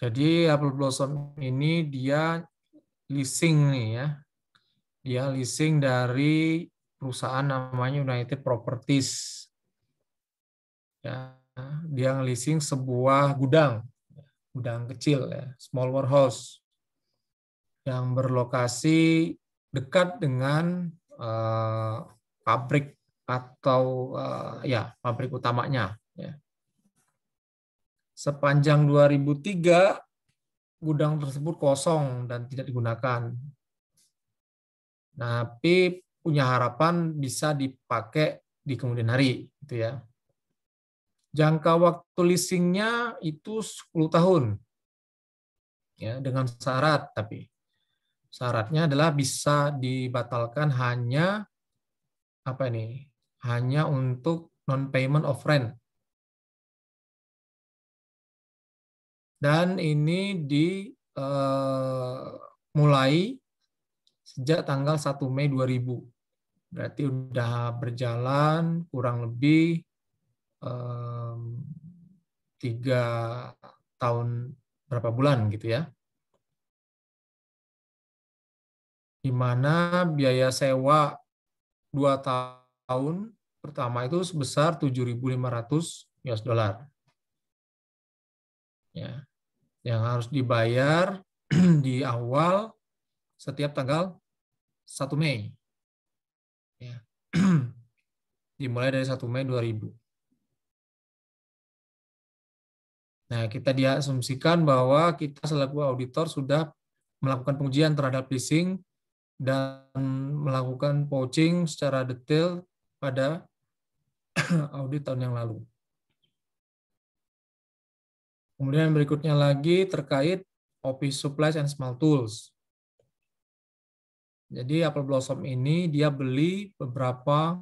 Jadi Apple Blossom ini dia leasing nih ya. Dia leasing dari perusahaan namanya United Properties. Ya, dia leasing sebuah gudang kecil ya, small warehouse yang berlokasi dekat dengan pabrik atau pabrik utamanya. Ya. Sepanjang 2003 gudang tersebut kosong dan tidak digunakan. Tapi punya harapan bisa dipakai di kemudian hari, gitu ya. Jangka waktu leasingnya itu 10 tahun, ya, dengan syarat, tapi syaratnya adalah bisa dibatalkan hanya hanya untuk non-payment of rent. Dan ini dimulai sejak tanggal 1 Mei 2000. Berarti udah berjalan kurang lebih 3 tahun berapa bulan gitu ya. Di mana biaya sewa 2 tahun pertama itu sebesar 7.500 US dollar. Ya, yang harus dibayar di awal setiap tanggal 1 Mei. Ya. Dimulai dari 1 Mei 2000. Nah, kita diasumsikan bahwa kita selaku auditor sudah melakukan pengujian terhadap leasing dan melakukan vouching secara detail pada audit tahun yang lalu. Kemudian berikutnya lagi terkait office supplies and small tools. Jadi Apple Blossom ini dia beli beberapa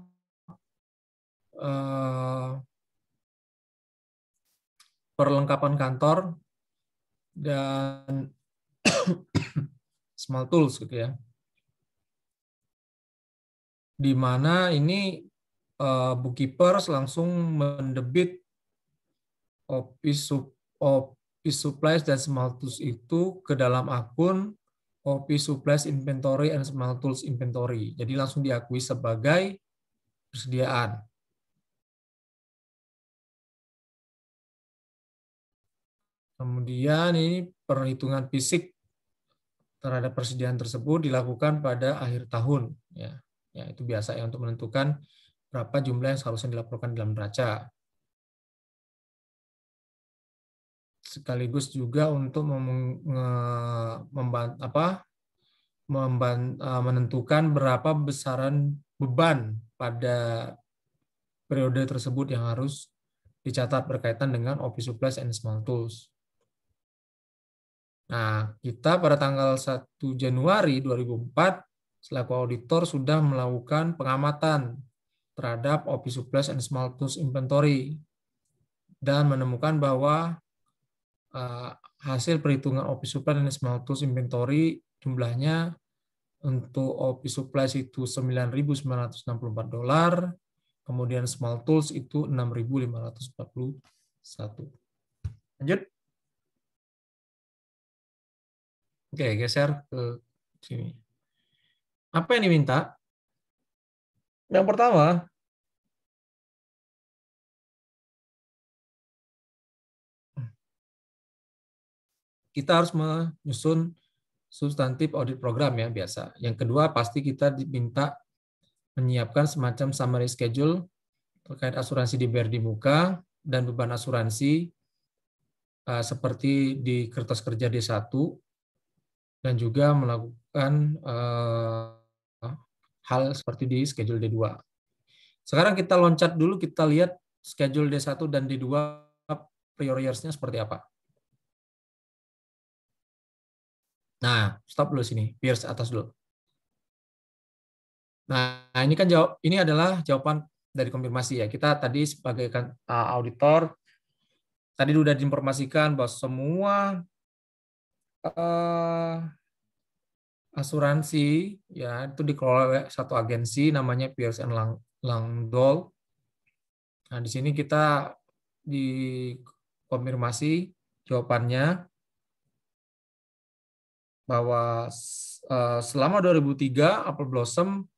perlengkapan kantor dan small tools gitu ya. Di mana ini bookkeepers langsung mendebit office supplies dan small tools itu ke dalam akun office supplies inventory and small tools inventory. Jadi langsung diakui sebagai persediaan. Kemudian ini perhitungan fisik terhadap persediaan tersebut dilakukan pada akhir tahun. Ya, itu biasa ya untuk menentukan berapa jumlah yang seharusnya dilaporkan dalam neraca. Sekaligus juga untuk menentukan berapa besaran beban pada periode tersebut yang harus dicatat berkaitan dengan office supplies and small tools. Nah, kita pada tanggal 1 Januari 2004 selaku auditor sudah melakukan pengamatan terhadap office supplies and small tools inventory dan menemukan bahwa hasil perhitungan office supplies and small tools inventory jumlahnya untuk office supplies itu $9.964, kemudian small tools itu $6.541. Lanjut. Oke, geser ke sini. Apa yang diminta? Yang pertama, kita harus menyusun substantif audit program ya biasa. Yang kedua, pasti kita diminta menyiapkan semacam summary schedule terkait asuransi dibayar di muka dan beban asuransi seperti di kertas kerja D1 dan juga melakukan hal seperti di schedule D2. Sekarang kita loncat dulu, kita lihat schedule D1 dan D2 prioritasnya seperti apa. Nah, stop dulu sini, Pierce atas dulu. Nah, ini kan ini adalah jawaban dari konfirmasi ya. Kita tadi sebagai auditor tadi sudah diinformasikan bahwa semua asuransi ya itu dikelola oleh satu agensi namanya Pierce & Langdol. Nah, di sini kita dikonfirmasi jawabannya bahwa selama 2003 Apple Blossom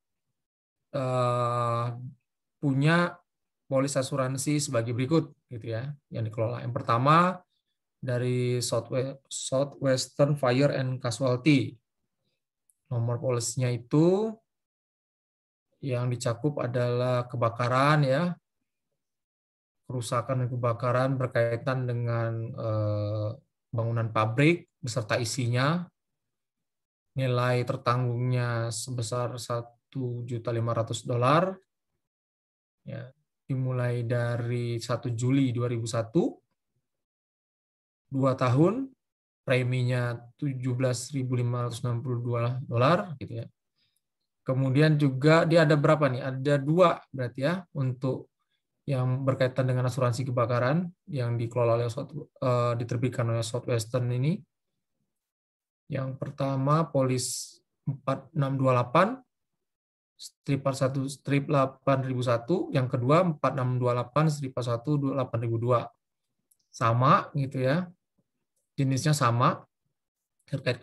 punya polis asuransi sebagai berikut gitu ya yang dikelola. Yang pertama dari Southwestern Fire and Casualty. Nomor polisinya itu yang dicakup adalah kebakaran ya, kerusakan dan kebakaran berkaitan dengan bangunan pabrik beserta isinya. Nilai tertanggungnya sebesar $1.500.000 ya, dimulai dari 1 Juli 2001, 2 tahun, preminya $17.562 gitu ya. Kemudian juga dia ada berapa nih? Ada 2 berarti ya untuk yang berkaitan dengan asuransi kebakaran yang dikelola oleh diterbitkan oleh Southwestern ini. Yang pertama polis 4628 strip part 1 strip 8001, yang kedua 4628 strip part 1 8002. Sama gitu ya. Jenisnya sama terkait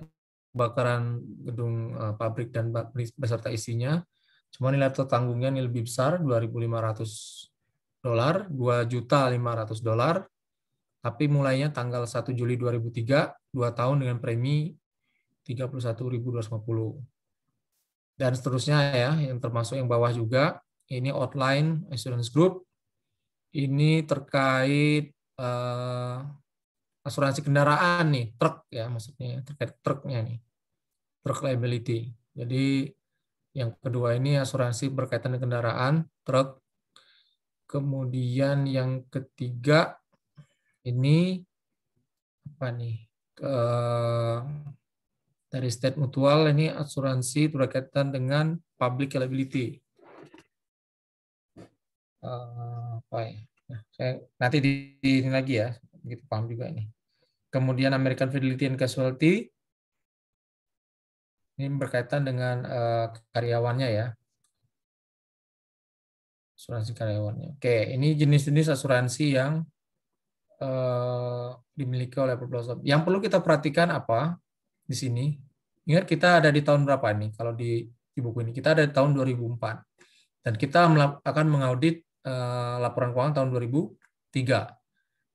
kebakaran gedung pabrik dan beserta isinya. Cuma nilai tertanggungnya ini lebih besar, $2.500, $2.500.000. Tapi mulainya tanggal 1 Juli 2003, 2 tahun dengan premi 31.250. Dan seterusnya ya, yang termasuk yang bawah juga, ini outline assurance group. Ini terkait asuransi kendaraan nih, truk ya maksudnya, terkait truknya nih, truk liability. Jadi yang kedua ini asuransi berkaitan dengan kendaraan, truk. Kemudian yang ketiga ini apa nih? Dari state mutual ini asuransi berkaitan dengan public liability. Apa ya? Nah, saya nanti di ini lagi ya, begitu paham juga ini. Kemudian American Fidelity and Casualty ini berkaitan dengan karyawannya ya. Asuransi karyawannya. Oke, ini jenis-jenis asuransi yang dimiliki oleh perusahaan. Yang perlu kita perhatikan apa di sini? Ingat kita ada di tahun berapa nih? Kalau di buku ini kita ada di tahun 2004 dan kita akan mengaudit laporan keuangan tahun 2003.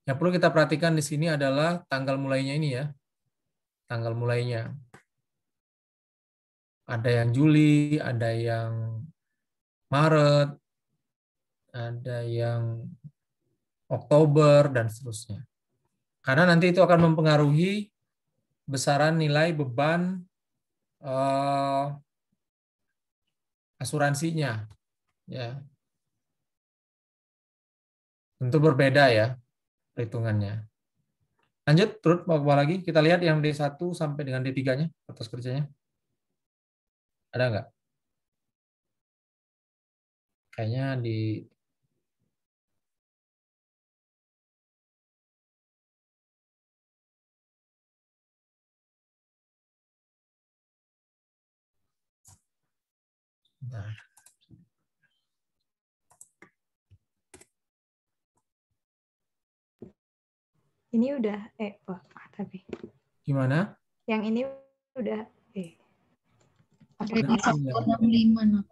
Yang perlu kita perhatikan di sini adalah tanggal mulainya ini ya. Tanggal mulainya. Ada yang Juli, ada yang Maret, ada yang Oktober, dan seterusnya. Karena nanti itu akan mempengaruhi besaran nilai beban asuransinya. Ya. Tentu berbeda ya perhitungannya. Lanjut, terus apa lagi? Kita lihat yang D1 sampai dengan D3-nya, atas kerjanya. Ada nggak? Kayaknya di nah. Ini udah Pak, tapi Gimana? yang ini udah Jadi 165.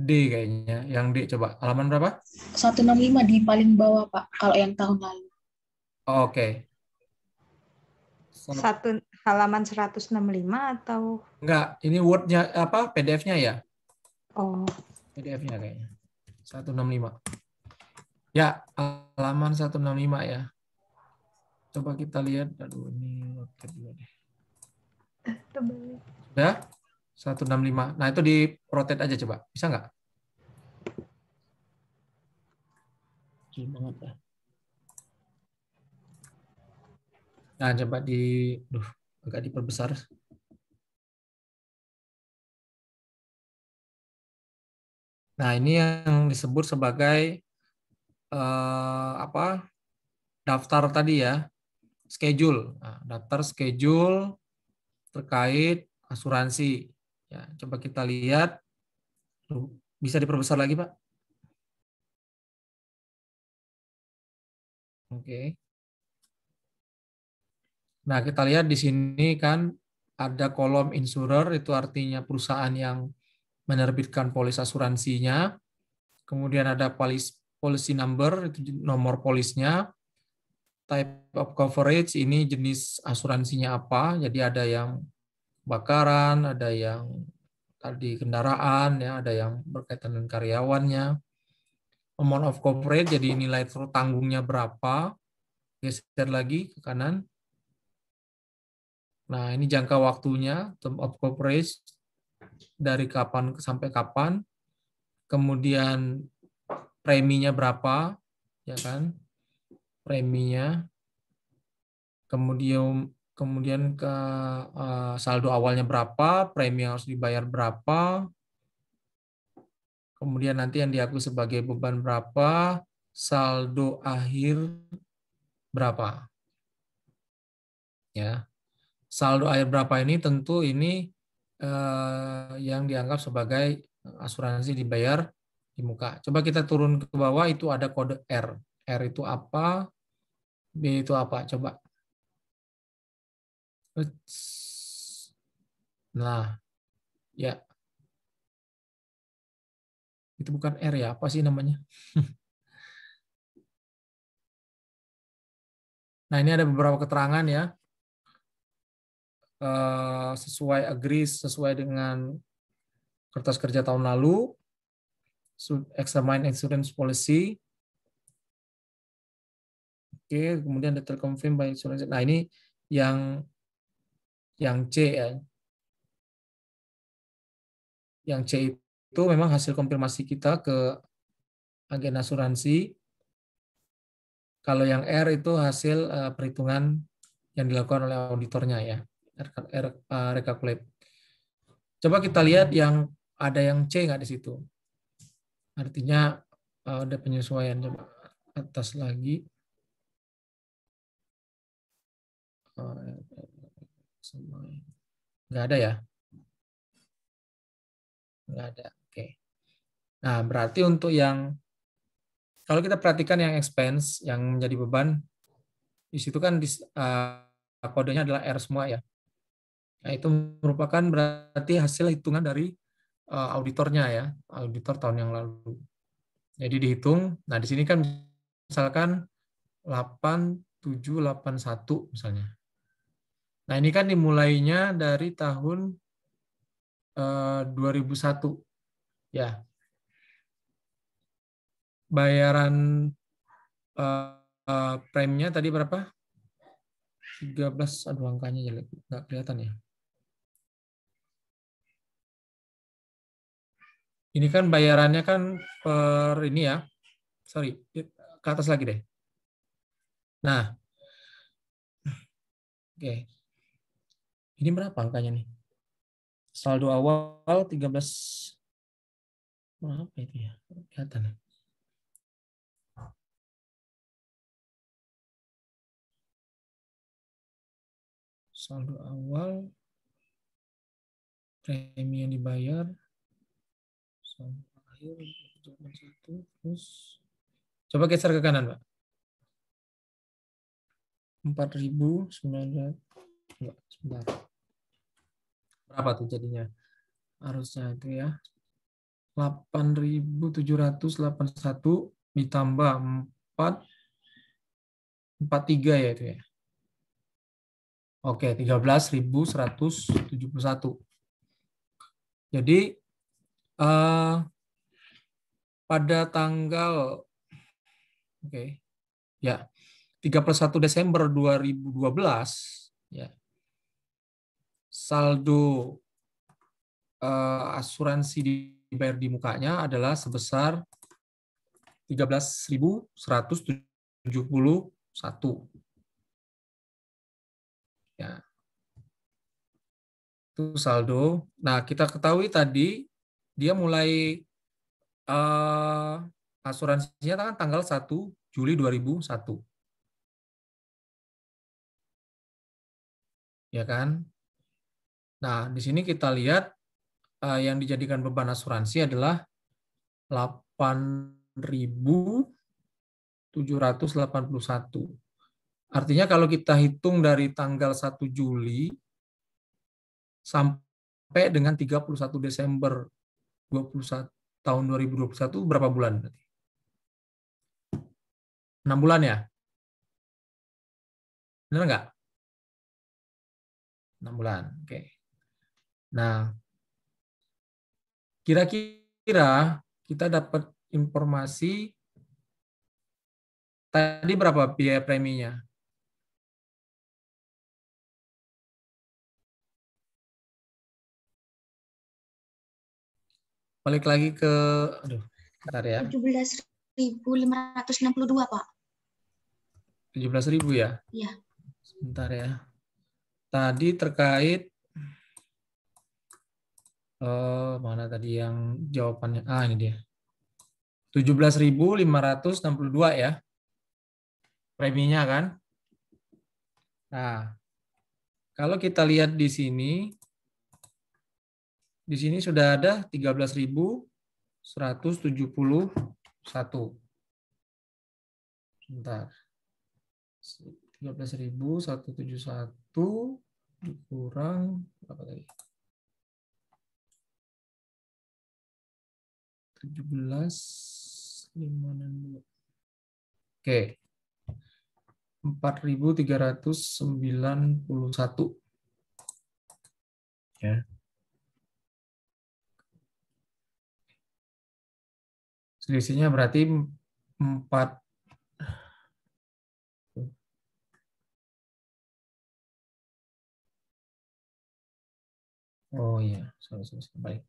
D kayaknya. Yang D coba. Halaman berapa? 165 di paling bawah, Pak. Kalau yang tahun lalu. Oke. Halaman 165 atau? Enggak, ini Word-nya apa? PDF-nya ya? Oh. PDF-nya kayaknya. 165. Ya, halaman 165 ya. Coba kita lihat. Aduh, ini oke dulu deh. Sudah? 165. Nah, itu di rotate aja coba. Bisa nggak? Kecil banget ya. Nah, coba agak diperbesar. Nah, ini yang disebut sebagai daftar tadi ya, schedule. Nah, daftar schedule terkait asuransi. Ya, coba kita lihat. Bisa diperbesar lagi, Pak? Oke. Nah, kita lihat di sini kan ada kolom insurer, itu artinya perusahaan yang menerbitkan polis asuransinya. Kemudian ada policy number, itu nomor polisnya. Type of coverage, ini jenis asuransinya apa. Jadi ada yang kebakaran, ada yang tadi kendaraan, ya, ada yang berkaitan dengan karyawannya. Amount of coverage, jadi nilai tertanggungnya berapa. Geser lagi ke kanan. Nah, ini jangka waktunya, term of coverage, dari kapan sampai kapan. Kemudian preminya berapa, ya kan? Preminya. Kemudian ke saldo awalnya berapa, premi yang harus dibayar berapa. Kemudian nanti yang diakui sebagai beban berapa, saldo akhir berapa. Ya. Saldo akhir berapa ini tentu ini yang dianggap sebagai asuransi dibayar di muka. Coba kita turun ke bawah, itu ada kode R. R itu apa? B itu apa? Coba. Nah, ya. Itu bukan R ya, apa sih namanya? Nah, ini ada beberapa keterangan ya. Sesuai agree, sesuai dengan kertas kerja tahun lalu. Examine insurance policy. Oke, kemudian detail confirm by insurance. Nah, ini yang C ya. Yang C itu memang hasil konfirmasi kita ke agen asuransi. Kalau yang R itu hasil perhitungan yang dilakukan oleh auditornya ya, recalculate. Coba kita lihat yang ada yang C nggak di situ. Artinya ada penyesuaian. Coba atas lagi. Nggak ada ya? Nggak ada. Oke. Nah, berarti untuk yang kalau kita perhatikan yang expense, yang menjadi beban, di situ kan kodenya adalah R semua ya. Nah, itu merupakan berarti hasil hitungan dari auditornya ya, auditor tahun yang lalu. Jadi dihitung, nah di sini kan misalkan 8781 misalnya. Nah, ini kan dimulainya dari tahun 2001 ya. Bayaran premnya tadi berapa? 13, aduh angkanya jelek, nggak kelihatan ya. Ini kan bayarannya kan per ini ya. Sorry, ke atas lagi deh. Nah. Oke. Ini berapa angkanya nih? Saldo awal 13 berapa itu ya? Kelihatan ya. Saldo awal, premi yang dibayar, saldo akhir 1, terus coba geser ke kanan, Pak. 4.900, sebentar. Berapa tuh jadinya? Harusnya itu ya. 8.781 ditambah 43 ya itu ya. Oke, 13.171. Jadi pada tanggal 31 Desember 2012 ya. Saldo asuransi dibayar di mukanya adalah sebesar 13.171. Ya. Itu saldo. Nah, kita ketahui tadi dia mulai asuransinya kan tanggal 1 Juli 2001. Ya kan? Nah, di sini kita lihat yang dijadikan beban asuransi adalah 8.781. Artinya kalau kita hitung dari tanggal 1 Juli sampai dengan 31 Desember 21 tahun 2021 berapa bulan berarti? 6 bulan ya? Benar nggak? 6 bulan. Oke. Nah, kira-kira kita dapat informasi tadi berapa biaya preminya? Balik lagi ke, aduh, bentar ya. 17.562, Pak. 17.000 ya? Iya. Sebentar ya. Tadi terkait, mana tadi yang jawabannya? Ah, ini dia. 17.562 ya. Preminya kan? Nah, kalau kita lihat di sini, di sini sudah ada 13.171. Bentar. 13.171 dikurang berapa tadi? 17.562. Oke. 4.391. Ya. Selisihnya berarti 4. Oh iya, sorry. Baik.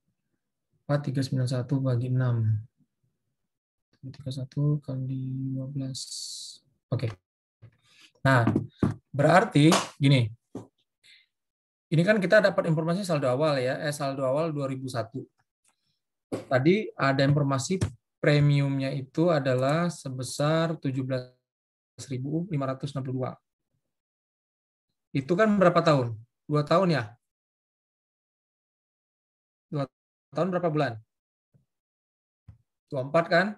4.391 bagi 6. 31 kali 15. Oke. Nah, berarti gini. Ini kan kita dapat informasi saldo awal ya, saldo awal 2001. Tadi ada informasi premiumnya itu adalah sebesar 17.562. Itu kan berapa tahun? 2 tahun ya? 2 tahun berapa bulan? 24 kan?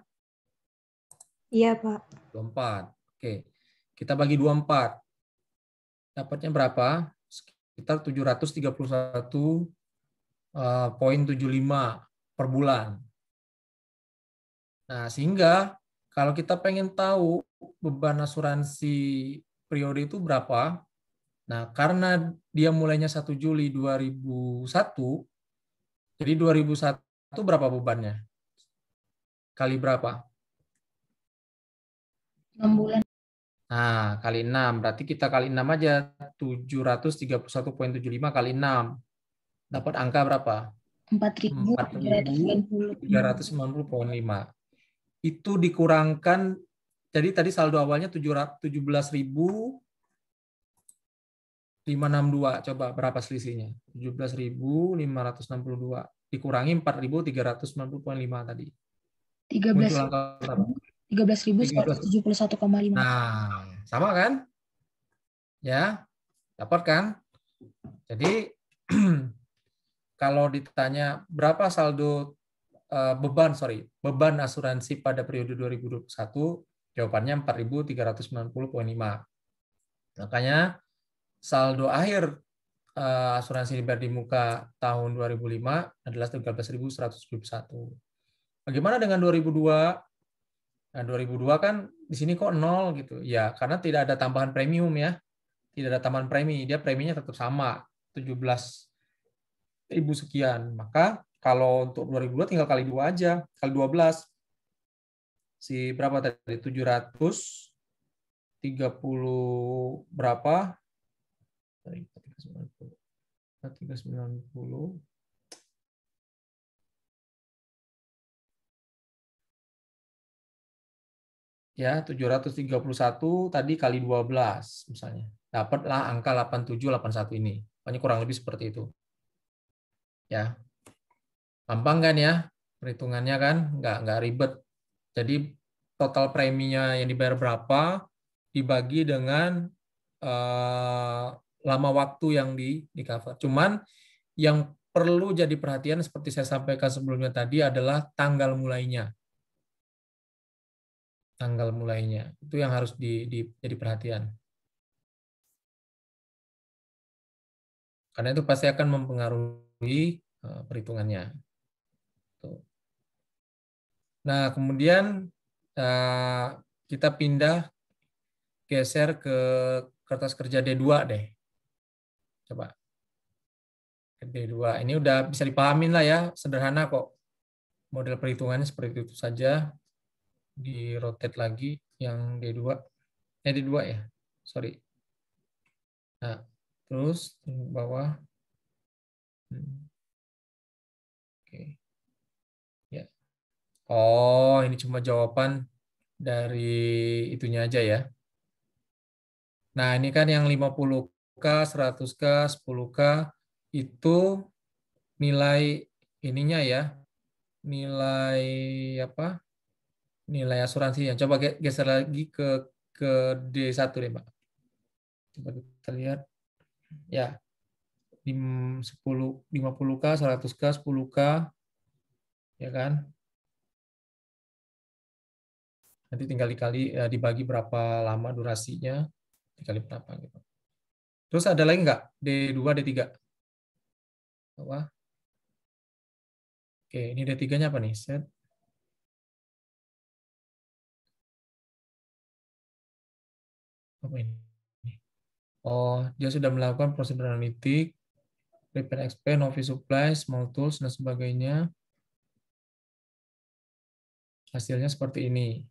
Iya, Pak. 24. Oke. Kita bagi 24. Dapatnya berapa? Sekitar 731,75 per bulan. Nah, sehingga kalau kita pengen tahu beban asuransi periode itu berapa, nah karena dia mulainya 1 Juli 2001, jadi 2001 berapa bebannya? Kali berapa? 6 bulan. Nah, kali 6. Berarti kita kali 6 aja. 731,75 kali 6. Dapat angka berapa? 4.390,5. Itu dikurangkan, jadi tadi saldo awalnya 17.562. Coba berapa selisihnya? 17.562. Dikurangi 4.390,5 tadi. 13.171,5. Nah, sama kan? Ya, dapat kan? Jadi kalau ditanya berapa saldo beban asuransi pada periode 2021, jawabannya 4.390,5. Makanya saldo akhir asuransi dibayar di muka tahun 2005 adalah 13.171. Bagaimana dengan 2002? Nah, 2002 kan di sini kok 0 gitu. Ya, karena tidak ada tambahan premium ya. Tidak ada tambahan premi, dia preminya tetap sama, 17.000 sekian. Maka kalau untuk 2002 tinggal kali 2 aja, kali 12. Si berapa tadi? 730 berapa? 390. Ya, 731 tadi kali 12 misalnya. Dapatlah angka 8781 ini. Pokoknya kurang lebih seperti itu. Ya. Gampang kan ya? Perhitungannya kan nggak ribet. Jadi total preminya yang dibayar berapa dibagi dengan lama waktu yang di cover. Cuman yang perlu jadi perhatian seperti saya sampaikan sebelumnya tadi adalah tanggal mulainya. Tanggal mulainya. Itu yang harus jadi perhatian. Karena itu pasti akan mempengaruhi perhitungannya. Nah, kemudian kita pindah geser ke kertas kerja D2 deh. Coba. D2. Ini udah bisa dipahamin lah ya, sederhana kok. Model perhitungannya seperti itu saja. Di rotate lagi yang D2. D2 ya. Sorry. Nah, terus di bawah. Oke. Ya. Oh, ini cuma jawaban dari itunya aja ya. Nah, ini kan yang 50K, 100K, 10K itu nilai ininya ya. Nilai apa? Nilai asuransinya. Coba geser lagi ke D1 deh, Pak. Coba kita lihat. Ya. 50K, 100K, 10K, ya kan? Nanti tinggal dibagi berapa lama durasinya, dikali berapa gitu. Terus ada lagi nggak? D2, D3? Apa? Oke, ini D3-nya apa nih? Set. Apa ini? Oh, dia sudah melakukan prosedur analitik, prepare expense, novice supply, small tools, dan sebagainya. Hasilnya seperti ini.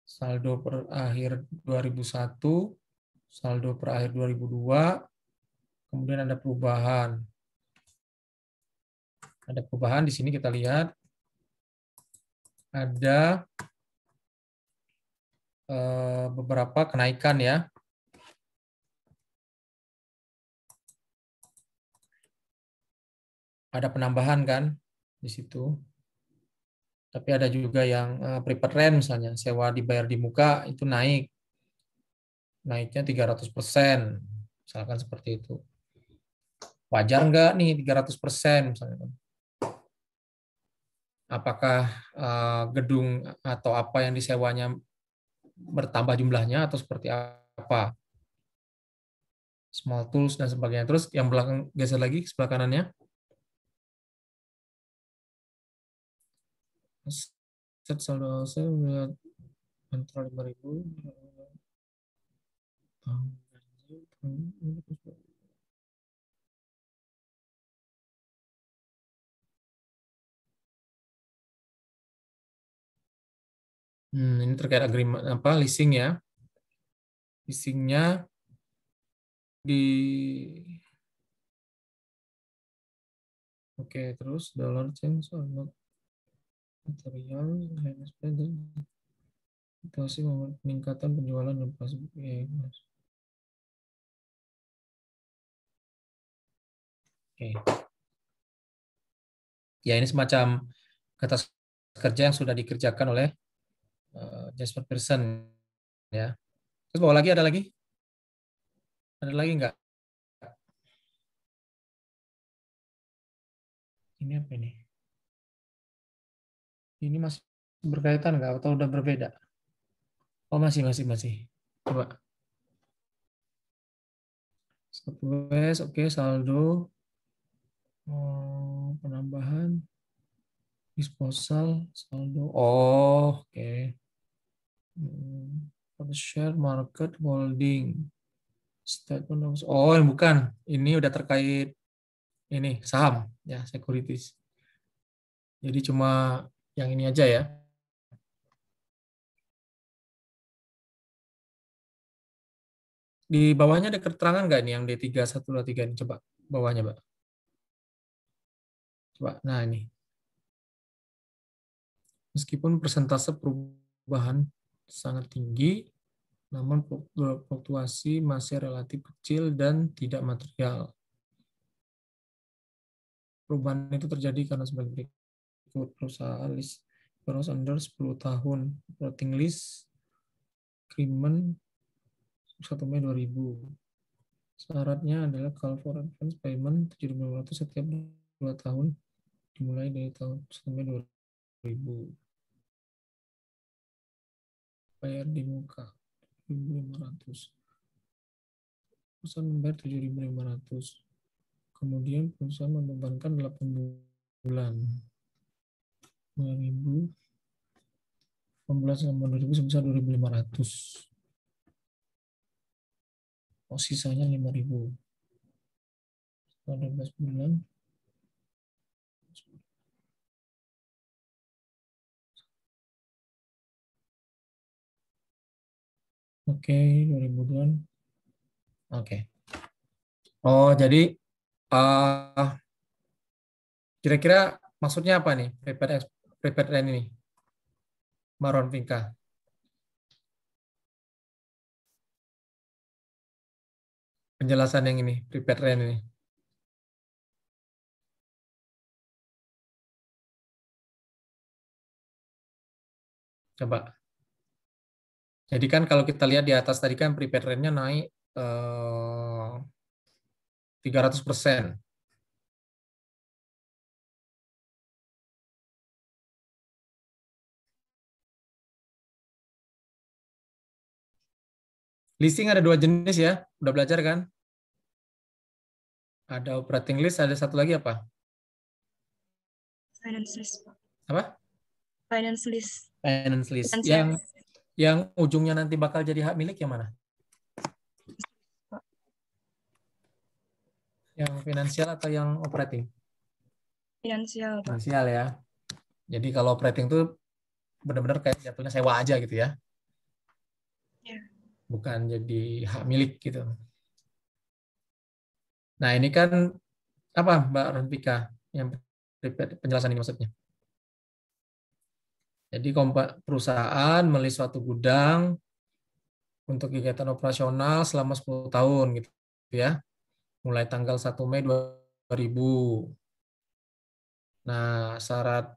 Saldo per akhir 2001, saldo per akhir 2002, kemudian ada perubahan. Ada perubahan di sini kita lihat. Ada beberapa kenaikan ya. Ada penambahan kan di situ. Tapi ada juga yang prepaid rent misalnya, sewa dibayar di muka itu naik. Naiknya 300%. Misalkan seperti itu. Wajar nggak nih 300% misalnya? Apakah gedung atau apa yang disewanya bertambah jumlahnya atau seperti apa? Small tools dan sebagainya. Terus yang belakang geser lagi sebelah kanannya. Set saldo saya kontrol 5.000. Ini terkait agreement apa leasing ya. Leasingnya di terus dollar change material situasi peningkatan penjualan dan pasif. Ya ini semacam kertas kerja yang sudah dikerjakan oleh Jasper Pearson ya. Terus bawa lagi ada lagi? Ada lagi nggak? Ini apa ini? Ini masih berkaitan nggak atau udah berbeda? Oh masih. Coba. Satu oke, saldo. Penambahan. Disposal, saldo. Oh, oke. Share market holding. Statement. Oh, bukan. Ini udah terkait ini saham ya, securities. Jadi cuma yang ini aja ya. Di bawahnya ada keterangan nggak nih yang D3, 1, 2, 3 ini? Coba bawahnya, Pak. Coba, nah ini. Meskipun persentase perubahan sangat tinggi, namun fluktuasi masih relatif kecil dan tidak material. Perubahan itu terjadi karena sebagai berikut: perusahaan list terus under 10 tahun, floating list, agreement 1 Mei 2000. Syaratnya adalah call for advance payment 7.500 setiap 2 tahun, dimulai dari tahun 1 Mei 2000. Bayar di muka 7.500. Perusahaan membayar 7.500. Kemudian perusahaan membebankan 8 bulan. 2.000. 8 bulan sama 2.000 sebesar 2.500. Oh, sisanya 5.000. 12 bulan. Oke, 2000-an. Oke. Oh, jadi kira-kira maksudnya apa nih? Prepared rent ini. Maron Vinka. Penjelasan yang ini, prepared rent ini. Coba. Jadi kan kalau kita lihat di atas tadi kan prepared rent-nya naik 300%. Leasing ada 2 jenis ya, udah belajar kan? Ada operating lease, ada satu lagi apa? Finance list, Pak. Apa? Finance list. Finance lease. Finansial. Yang ujungnya nanti bakal jadi hak milik yang mana? Yang finansial atau yang operating? Finansial, Pak. Finansial ya. Jadi kalau operating tuh benar-benar kayak jatuhnya sewa aja gitu ya. Ya. Bukan jadi hak milik gitu. Nah ini kan apa Mbak Ronvika yang penjelasan ini maksudnya? Jadi perusahaan membeli suatu gudang untuk kegiatan operasional selama 10 tahun gitu ya. Mulai tanggal 1 Mei 2000. Nah, syarat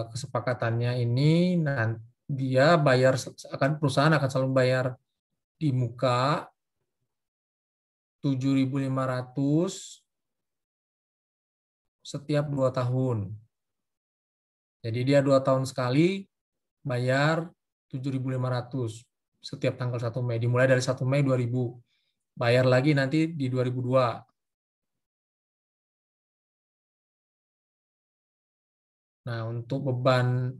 kesepakatannya ini nanti dia bayar perusahaan akan selalu bayar di muka 7.500 setiap 2 tahun. Jadi dia 2 tahun sekali bayar 7.500 setiap tanggal 1 Mei. Dimulai dari 1 Mei 2000. Bayar lagi nanti di 2002. Nah, untuk beban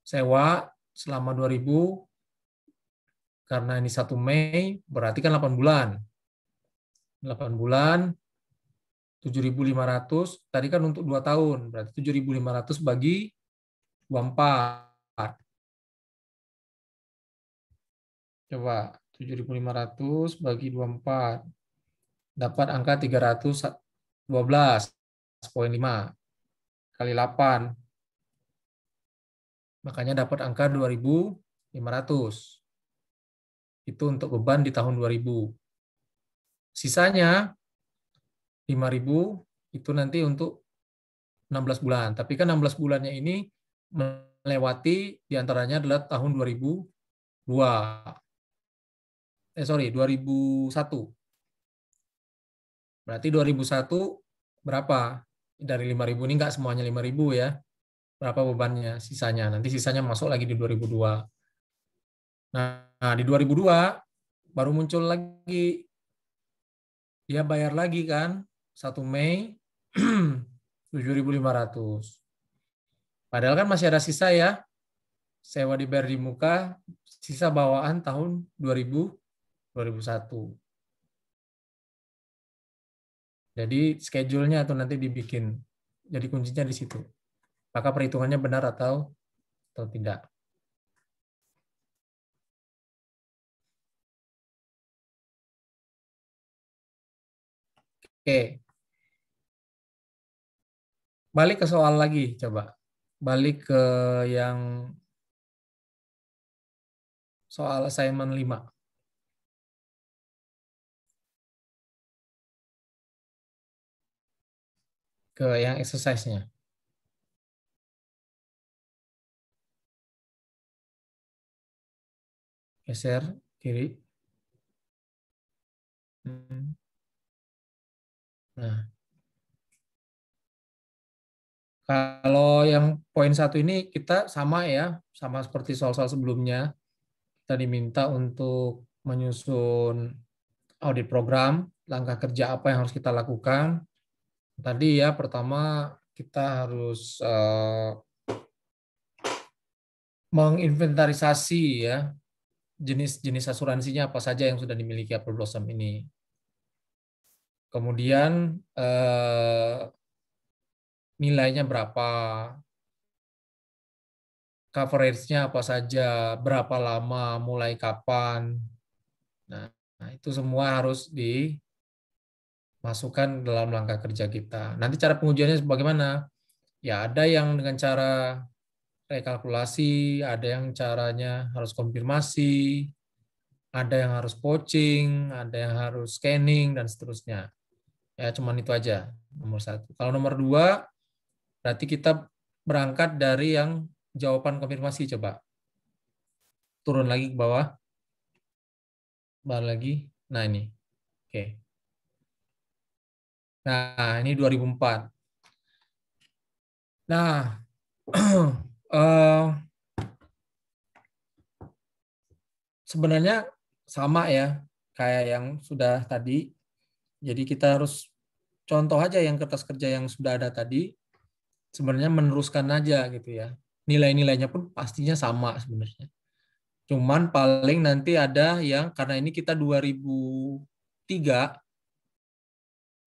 sewa selama 2000, karena ini 1 Mei, berarti kan 8 bulan. 8 bulan, 7.500, tadi kan untuk 2 tahun, berarti 7.500 bagi 24. Coba, 7.500 bagi 24. Dapat angka 312,5 kali 8. Makanya dapat angka 2.500. Itu untuk beban di tahun 2000. Sisanya 5.000 itu nanti untuk 16 bulan. Tapi kan 16 bulannya ini melewati diantaranya adalah tahun 2001. Berarti 2001 berapa? Dari 5.000 ini enggak semuanya 5.000 ya. Berapa bebannya sisanya? Nanti sisanya masuk lagi di 2002. Nah, di 2002 baru muncul lagi. Dia bayar lagi kan 1 Mei 7.500. Padahal kan masih ada sisa ya. Sewa dibayar di muka, sisa bawaan tahun 2001. Jadi schedule-nya tuh nanti dibikin. Jadi kuncinya di situ. Maka perhitungannya benar atau tidak. Oke. Balik ke soal lagi, coba. Balik ke yang soal assignment 5. Ke yang exercise-nya. Geser kiri. Nah, kalau yang poin 1 ini kita sama ya, sama seperti soal-soal sebelumnya. Kita diminta untuk menyusun audit program, langkah kerja apa yang harus kita lakukan. Tadi ya, pertama kita harus menginventarisasi ya jenis-jenis asuransinya apa saja yang sudah dimiliki Apple Blossom ini. Kemudian nilainya berapa, coverage-nya apa saja, berapa lama, mulai kapan. Nah, itu semua harus dimasukkan dalam langkah kerja kita. Nanti cara pengujiannya bagaimana? Ya ada yang dengan cara rekalkulasi, ada yang caranya harus konfirmasi, ada yang harus poaching, ada yang harus scanning, dan seterusnya. Ya, cuman itu aja, nomor 1. Kalau nomor 2, berarti kita berangkat dari yang jawaban konfirmasi, coba. Turun lagi ke bawah. Bawah lagi. Nah, ini. Oke. Nah, ini 2004. Nah, sebenarnya sama ya, kayak yang sudah tadi. Jadi kita harus contoh aja yang kertas kerja yang sudah ada tadi, sebenarnya meneruskan aja gitu ya. Nilai-nilainya pun pastinya sama sebenarnya. Cuman paling nanti ada yang, karena ini kita 2003,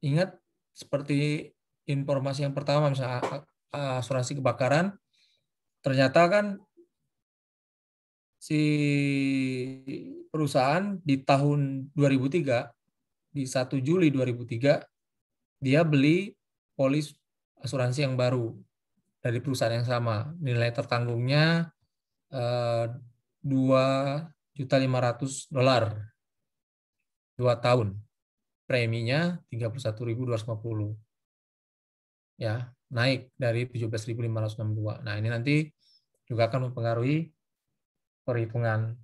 ingat seperti informasi yang pertama, misalnya asuransi kebakaran, ternyata kan si perusahaan di tahun 2003, di 1 Juli 2003, dia beli polis asuransi yang baru dari perusahaan yang sama. Nilai tertanggungnya $2.500.000, 2 tahun. Preminya 31.250. Ya, naik dari 17.562. Nah, ini nanti juga akan mempengaruhi perhitungan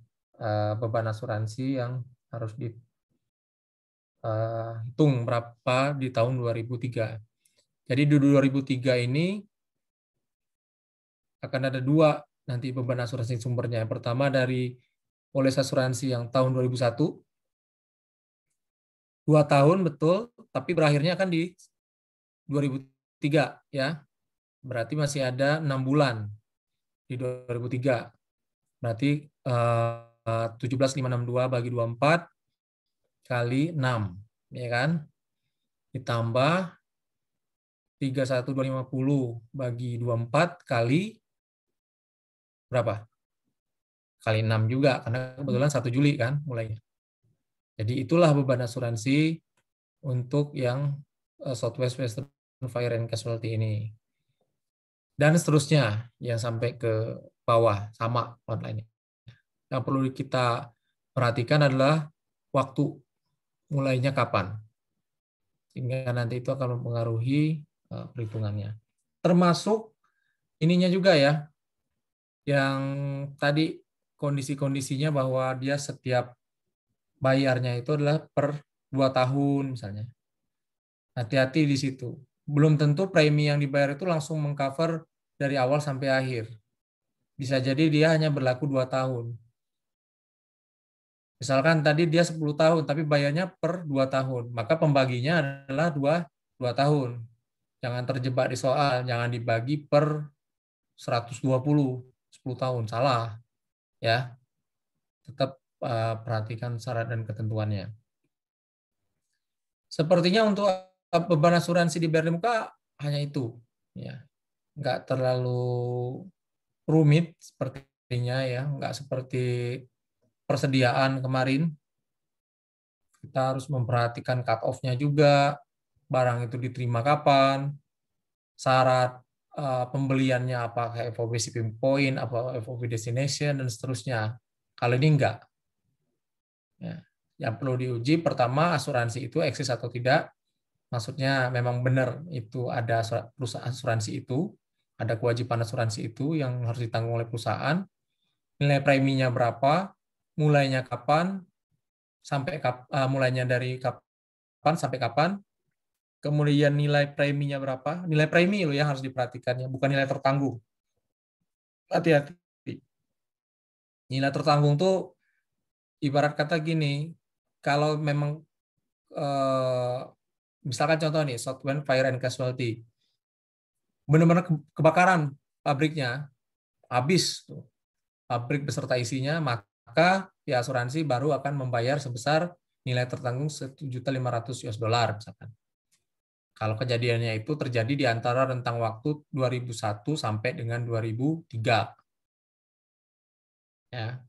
beban asuransi yang harus dihitung berapa di tahun 2003. Jadi di 2003 ini akan ada 2 nanti beban asuransi sumbernya. Yang pertama dari polis asuransi yang tahun 2001, 2 tahun betul, tapi berakhirnya kan di 2003 ya. Berarti masih ada 6 bulan di 2003. Berarti 17.562 bagi 24 kali 6, ya kan? Ditambah 31.250 bagi 24 kali berapa? Kali 6 juga, karena kebetulan 1 Juli kan mulainya. Jadi itulah beban asuransi untuk yang Southwest Western Fire and Casualty ini. Dan seterusnya yang sampai ke bawah sama online. Yang perlu kita perhatikan adalah waktu mulainya kapan. Sehingga nanti itu akan mempengaruhi perhitungannya. Termasuk ininya juga ya, yang tadi kondisi-kondisinya bahwa dia setiap bayarnya itu adalah per 2 tahun misalnya. Hati-hati di situ. Belum tentu premi yang dibayar itu langsung mengcover dari awal sampai akhir. Bisa jadi dia hanya berlaku 2 tahun. Misalkan tadi dia 10 tahun, tapi bayarnya per 2 tahun. Maka pembaginya adalah 2 tahun. Jangan terjebak di soal, jangan dibagi per 120, 10 tahun. Salah. Ya. Tetap perhatikan syarat dan ketentuannya. Sepertinya untuk beban asuransi di BRD Muka hanya itu. Ya. Nggak terlalu rumit sepertinya ya. Nggak seperti persediaan kemarin. Kita harus memperhatikan cut-off-nya juga, barang itu diterima kapan, syarat pembeliannya apakah FOB shipping point, apa FOB destination, dan seterusnya. Kalau ini enggak. Ya. Yang perlu diuji pertama asuransi itu eksis atau tidak. Maksudnya memang benar itu ada perusahaan asuransi itu, ada kewajiban asuransi itu yang harus ditanggung oleh perusahaan. Nilai preminya berapa, mulainya kapan, mulainya dari kapan sampai kapan, kemudian nilai preminya berapa, nilai premi loh yang harus diperhatikannya, bukan nilai tertanggung. Hati-hati. Nilai tertanggung tuh ibarat kata gini, kalau memang misalkan contoh nih, Southwest Fire and Casualty, benar-benar kebakaran pabriknya, habis tuh, pabrik beserta isinya, maka ya asuransi baru akan membayar sebesar nilai tertanggung $1.500.000 misalkan. Kalau kejadiannya itu terjadi di antara rentang waktu 2001 sampai dengan 2003. Ya.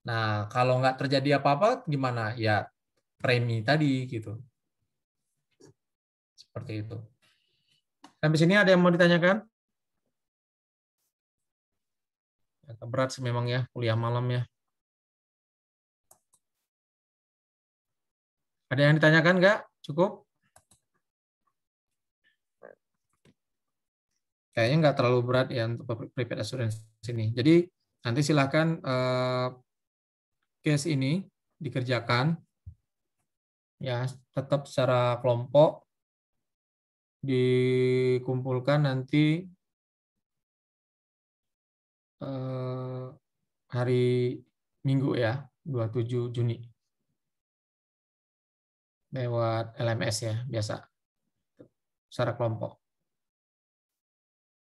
Nah, kalau nggak terjadi apa-apa gimana? Ya premi tadi gitu. Seperti itu. Sampai sini ada yang mau ditanyakan? Agak berat sih memang ya, kuliah malam ya. Ada yang ditanyakan nggak? Cukup? Kayaknya nggak terlalu berat ya untuk prepaid assurance ini. Jadi nanti silahkan case ini dikerjakan. Ya, tetap secara kelompok dikumpulkan nanti hari Minggu ya, 27 Juni. Lewat LMS ya, biasa. Secara kelompok.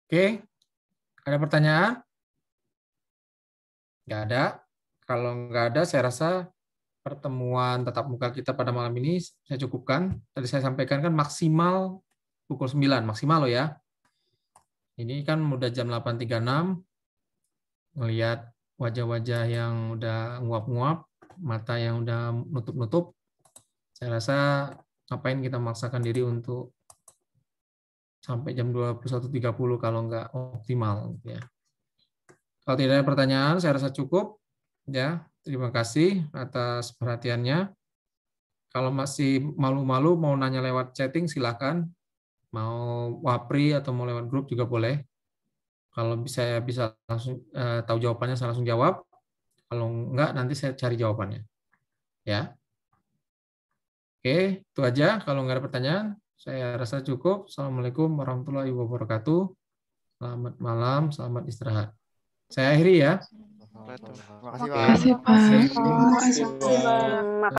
Oke, ada pertanyaan? Nggak ada. Kalau nggak ada, saya rasa pertemuan tatap muka kita pada malam ini saya cukupkan. Tadi saya sampaikan kan maksimal pukul 9, maksimal loh ya. Ini kan udah jam 8.36, melihat wajah-wajah yang udah nguap-nguap, mata yang udah nutup-nutup. Saya rasa ngapain kita memaksakan diri untuk sampai jam 21.30 kalau nggak optimal. Ya. Kalau tidak ada pertanyaan, saya rasa cukup. Ya, terima kasih atas perhatiannya. Kalau masih malu-malu mau nanya lewat chatting silakan. Mau wapri atau mau lewat grup juga boleh. Kalau saya bisa langsung tahu jawabannya, saya langsung jawab. Kalau enggak, nanti saya cari jawabannya. Ya. Oke, itu aja. Kalau nggak ada pertanyaan, saya rasa cukup. Assalamualaikum warahmatullahi wabarakatuh. Selamat malam, selamat istirahat. Saya akhiri ya. Terima kasih, Oke. Pak. Terima kasih, Pak. Terima kasih, Pak.